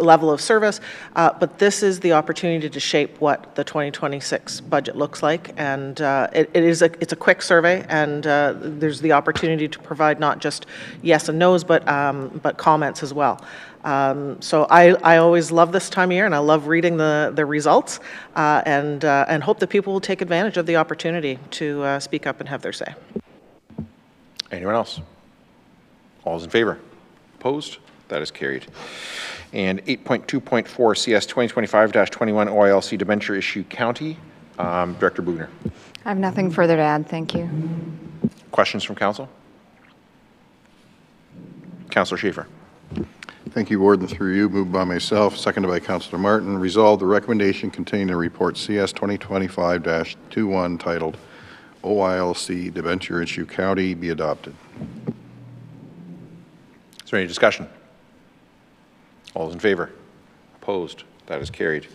level of service, but this is the opportunity to shape what the 2026 budget looks like, and it's a quick survey, and there's the opportunity to provide not just yes and no's, but comments as well. So I always love this time of year, and I love reading the results, and hope that people will take advantage of the opportunity to speak up and have their say. Anyone else? All those in favor? Opposed? That is carried. And 8.2.4 CS 2025-21 OILC debenture issue county. Director Bugner. I have nothing further to add. Thank you. Questions from council? Councillor Schaefer. Thank you, Warden, through you. Moved by myself, seconded by Councillor Martin. Resolved the recommendation contained in report CS 2025-21 titled OILC Debenture Issue County be adopted. Is there any discussion? All those in favor? Opposed? That is carried.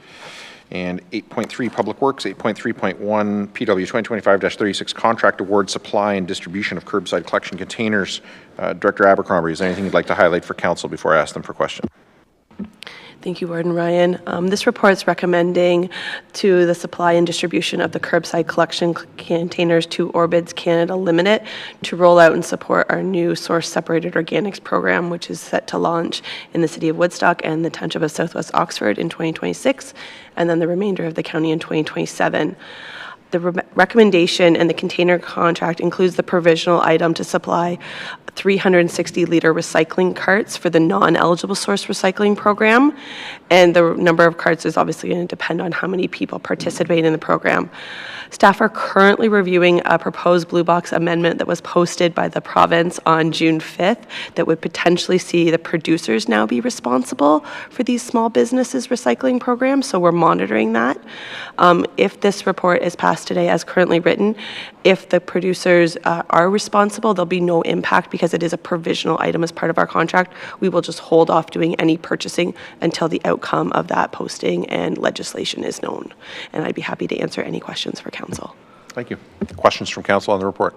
And 8.3 Public Works, 8.3.1 PW 2025-36 Contract Award Supply and Distribution of Curbside Collection Containers. Director Abercrombie, is there anything you'd like to highlight for council before I ask them for questions? Thank you, Warden Ryan. This report is recommending to the supply and distribution of the curbside collection containers to Orbids Canada Limited to roll out and support our new source separated organics program, which is set to launch in the city of Woodstock and the township of Southwest Oxford in 2026, and then the remainder of the county in 2027. The recommendation and the container contract includes the provisional item to supply 360-liter recycling carts for the non-eligible source recycling program. And the number of carts is obviously going to depend on how many people participate in the program. Staff are currently reviewing a proposed Blue Box amendment that was posted by the province on June 5th that would potentially see the producers now be responsible for these small businesses recycling programs. So we're monitoring that. If this report is passed today as currently written, if the producers are responsible, there'll be no impact because it is a provisional item as part of our contract. We will just hold off doing any purchasing until the outcome of that posting and legislation is known. And I'd be happy to answer any questions for council. Thank you. Questions from council on the report?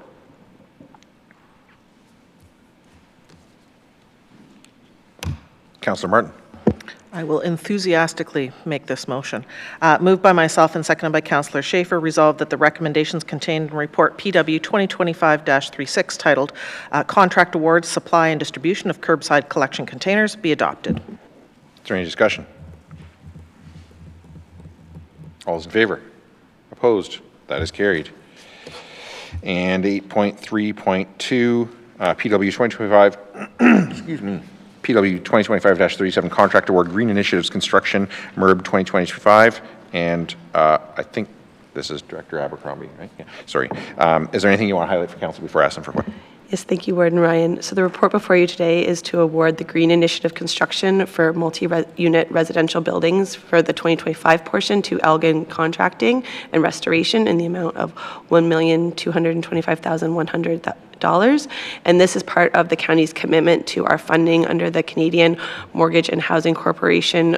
Councillor Martin. I will enthusiastically make this motion. Moved by myself and seconded by Councillor Schaefer, resolved that the recommendations contained in report PW 2025-36 titled Contract Awards, Supply and Distribution of Curbside Collection Containers be adopted. Is there any discussion? All those in favor? Opposed? That is carried. And 8.3.2 PW 2025 excuse me, PW 2025-37 Contract Award Green Initiatives Construction, MERB 2025, and I think this is Director Abercrombie, right? Yeah. Sorry. Is there anything you want to highlight for council before I ask them for questions? Yes, thank you, Warden Ryan. So the report before you today is to award the Green Initiative construction for multi-unit residential buildings for the 2025 portion to Elgin Contracting and Restoration in the amount of $1,225,100. And this is part of the county's commitment to our funding under the Canadian Mortgage and Housing Corporation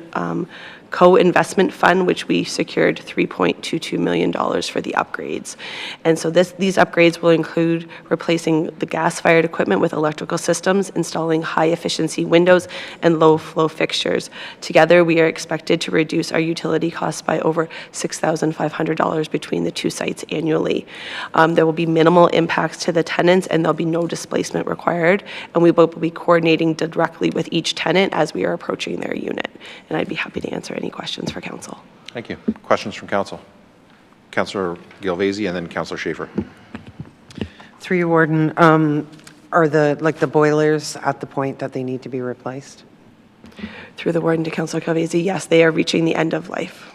co-investment fund, which we secured $3.22 million for the upgrades. And so these upgrades will include replacing the gas-fired equipment with electrical systems, installing high-efficiency windows and low-flow fixtures. Together, we are expected to reduce our utility costs by over $6,500 between the two sites annually. There will be minimal impacts to the tenants, and there'll be no displacement required. And we will be coordinating directly with each tenant as we are approaching their unit. And I'd be happy to answer any questions for council. Thank you. Questions from council? Councillor Gilvazy and then Councillor Schaefer. Through you, Warden, are the boilers at the point that they need to be replaced? Through the Warden to Councillor Gilvazy, yes, they are reaching the end of life.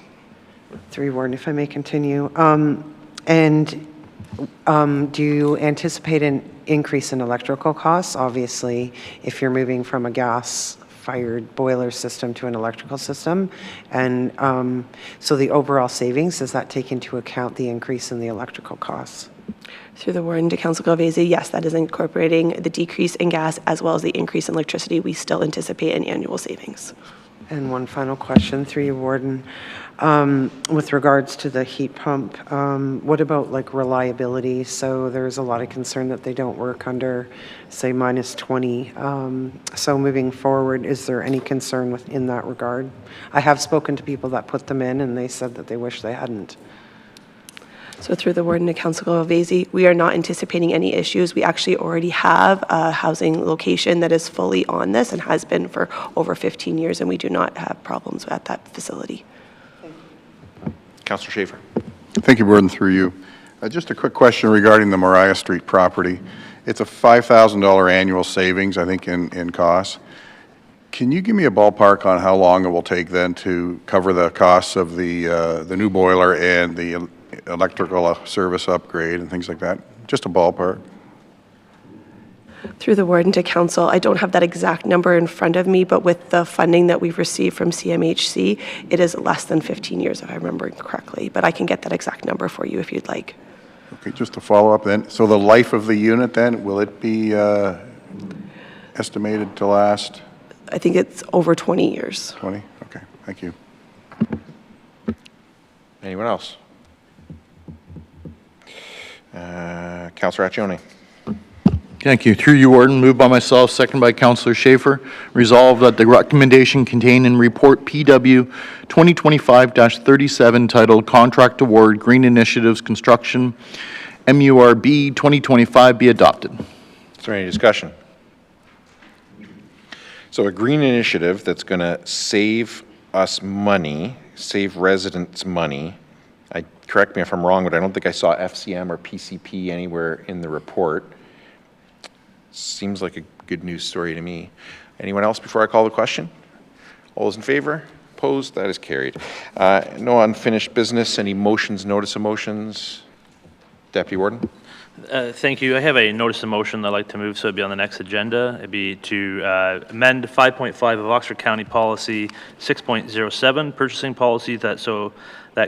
Through you, Warden, if I may continue. Do you anticipate an increase in electrical costs? Obviously, if you're moving from a gas-fired boiler system to an electrical system. And so the overall savings, does that take into account the increase in the electrical costs? Through the Warden to Councillor Gilvazy, yes, that is incorporating the decrease in gas as well as the increase in electricity. We still anticipate an annual savings. And one final question through you, Warden. With regards to the heat pump, what about like reliability? So there's a lot of concern that they don't work under, say, -20. So moving forward, is there any concern in that regard? I have spoken to people that put them in, and they said that they wish they hadn't. So through the Warden to Councillor Gilvazy, we are not anticipating any issues. We actually already have a housing location that is fully on this and has been for over 15 years, and we do not have problems at that facility. Councillor Schaefer. Thank you, Warden, through you. Just a quick question regarding the Mariah Street property. It's a $5,000 annual savings, I think, in costs. Can you give me a ballpark on how long it will take then to cover the costs of the new boiler and the electrical service upgrade and things like that? Just a ballpark. Through the Warden to Council, I don't have that exact number in front of me, but with the funding that we've received from CMHC, it is less than 15 years, if I remember correctly. But I can get that exact number for you if you'd like. Okay, just to follow up then. So the life of the unit then, will it be estimated to last? I think it's over 20 years. 20? Okay, thank you. Anyone else? Councillor Accioni. Thank you. Through you, Warden. Moved by myself, second by Councillor Schaefer. Resolved that the recommendation contained in Report PW 2025-37 titled Contract Award Green Initiatives Construction MURB 2025 be adopted. Is there any discussion? So a green initiative that's going to save us money, save residents money. Correct me if I'm wrong, but I don't think I saw FCM or PCP anywhere in the report. Seems like a good news story to me. Anyone else before I call the question? All those in favor? Opposed? That is carried. No unfinished business. Any motions, notice of motions? Deputy Warden? Thank you. I have a notice of motion that I'd like to move, so it'd be on the next agenda. It'd be to amend 5.5 of Oxford County Policy 6.07, purchasing policy, that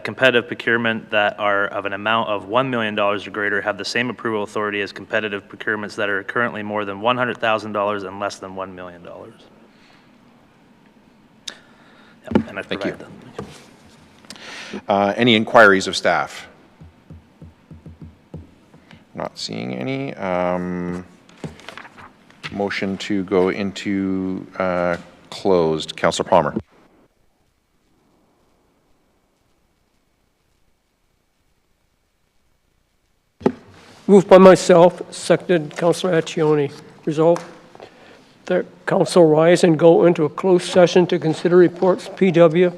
competitive procurement that are of an amount of $1 million or greater have the same approval authority as competitive procurements that are currently more than $100,000 and less than $1 million. Yep, and I've provided them. Any inquiries of staff? Not seeing any. Motion to go into closed. Councillor Palmer. Moved by myself, seconded Councillor Accioni. Resolved that council rise and go into a closed session to consider reports PW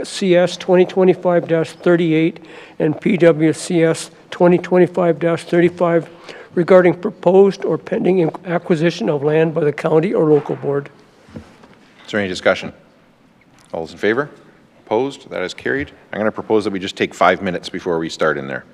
CS 2025-38 and PWCS 2025-35 regarding proposed or pending acquisition of land by the county or local board. Is there any discussion? All those in favor? Opposed? That is carried. I'm going to propose that we just take 5 minutes before we start in there.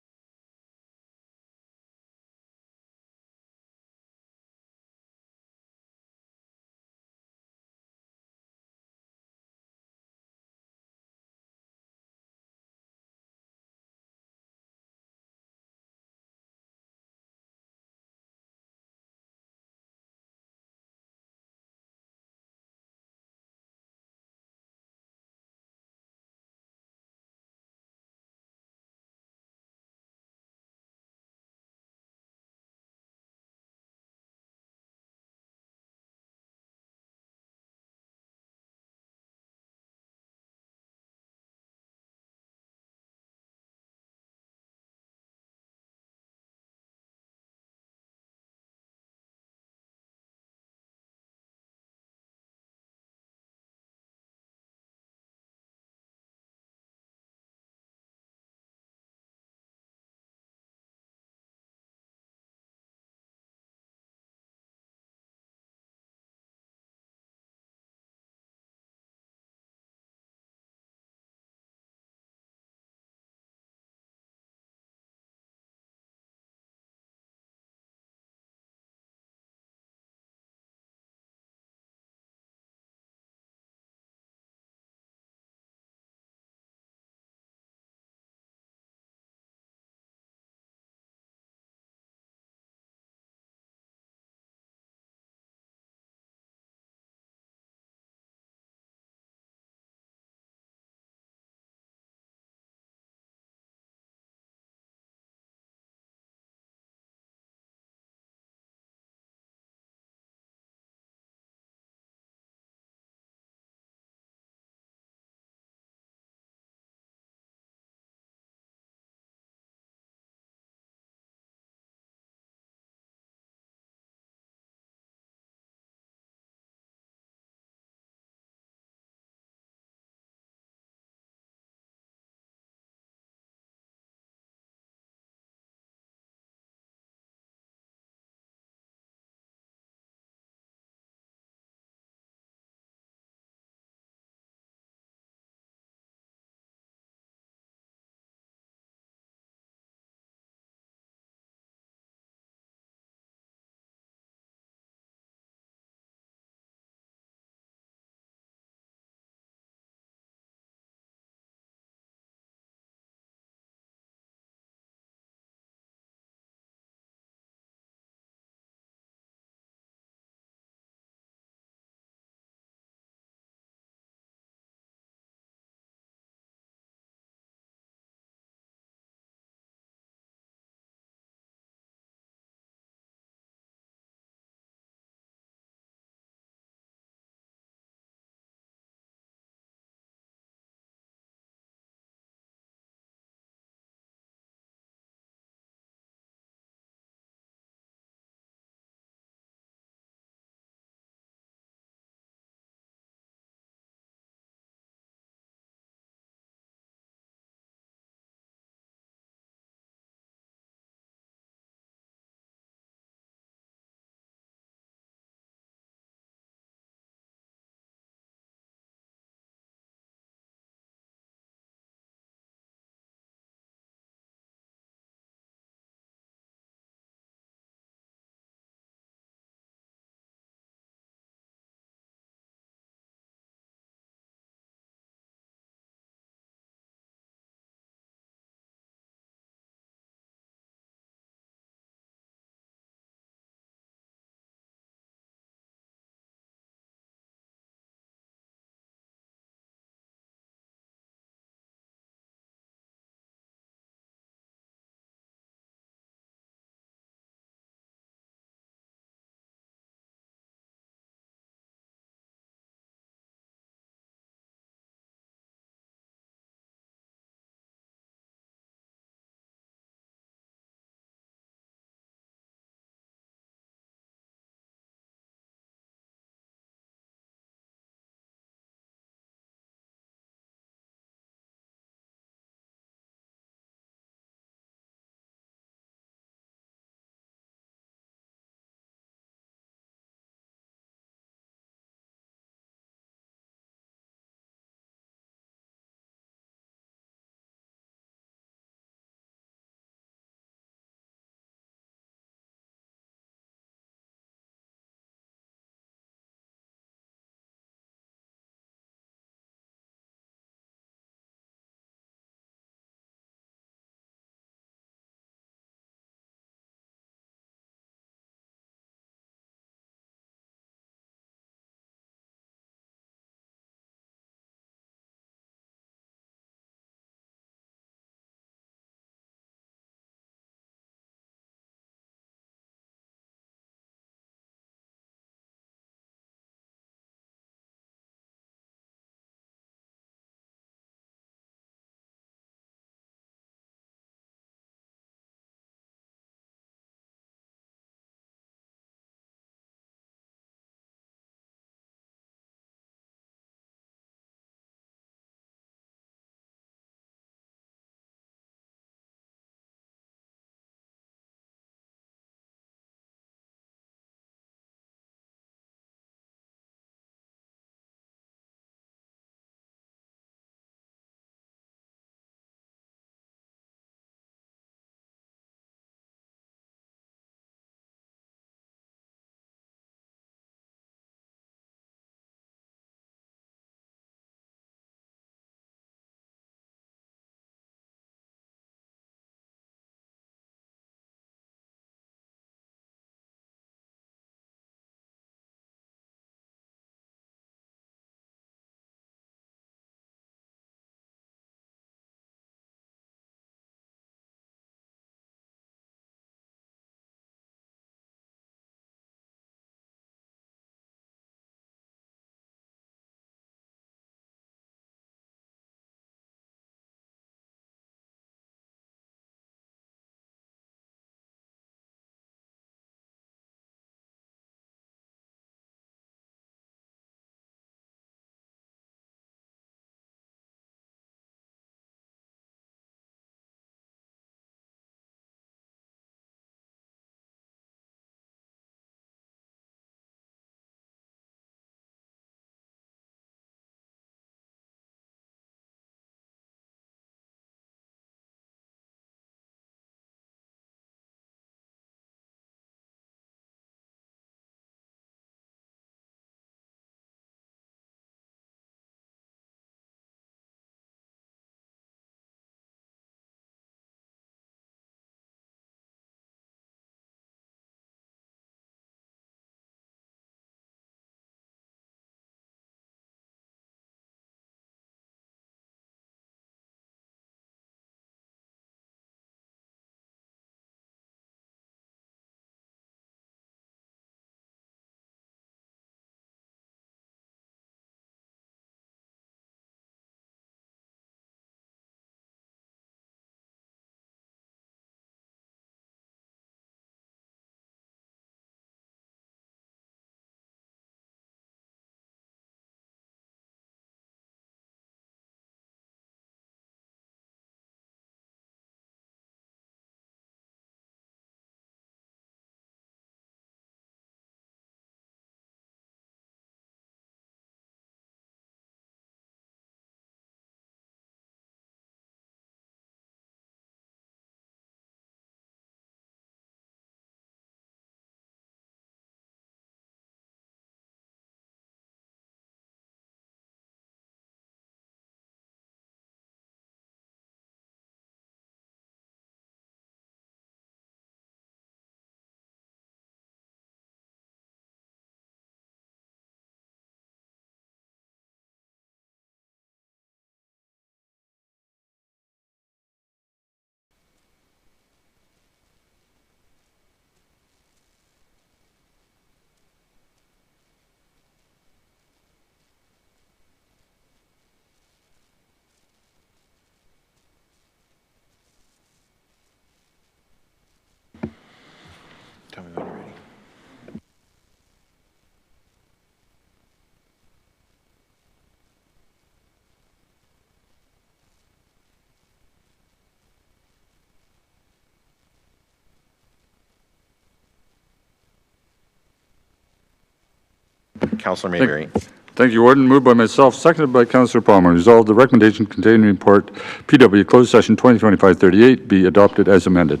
Councillor Mayberry. Thank you, Warden. Moved by myself, seconded by Councillor Palmer. Resolved the recommendation contained in report PW closed session 2025-38 be adopted as amended.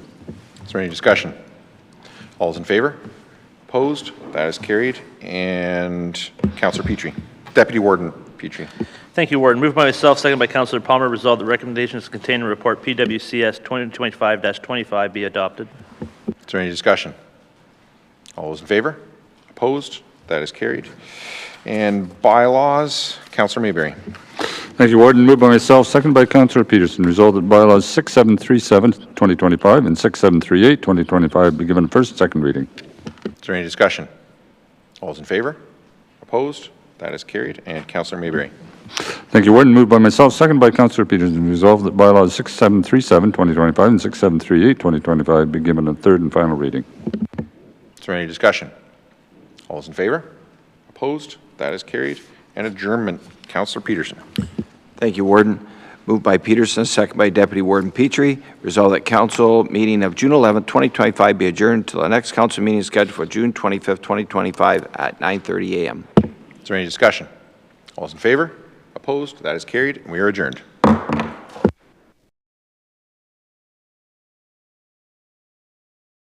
Is there any discussion? All those in favor? Opposed? That is carried. And Councillor Petrie. Deputy Warden Petrie. Thank you, Warden. Moved by myself, seconded by Councillor Palmer. Resolved that recommendations contained in report PWCS 2025-25 be adopted. Is there any discussion? All those in favor? Opposed? That is carried. And bylaws, Councillor Mayberry. Thank you, Warden. Moved by myself, seconded by Councillor Peterson. Resolved that bylaws 6737-2025 and 6738-2025 be given first and second reading. Is there any discussion? All those in favor? Opposed? That is carried. And Councillor Mayberry. Thank you, Warden. Moved by myself, seconded by Councillor Peterson. Resolved that bylaws 6737-2025 and 6738-2025 be given a third and final reading. Is there any discussion? All those in favor? Opposed? That is carried. And adjournment, Councillor Peterson. Thank you, Warden. Moved by Peterson, second by Deputy Warden Petrie. Resolved that council meeting of June 11th, 2025 be adjourned until the next council meeting is scheduled for June 25th, 2025 at 9:30 a.m. Is there any discussion? All those in favor? Opposed? That is carried. And we are adjourned.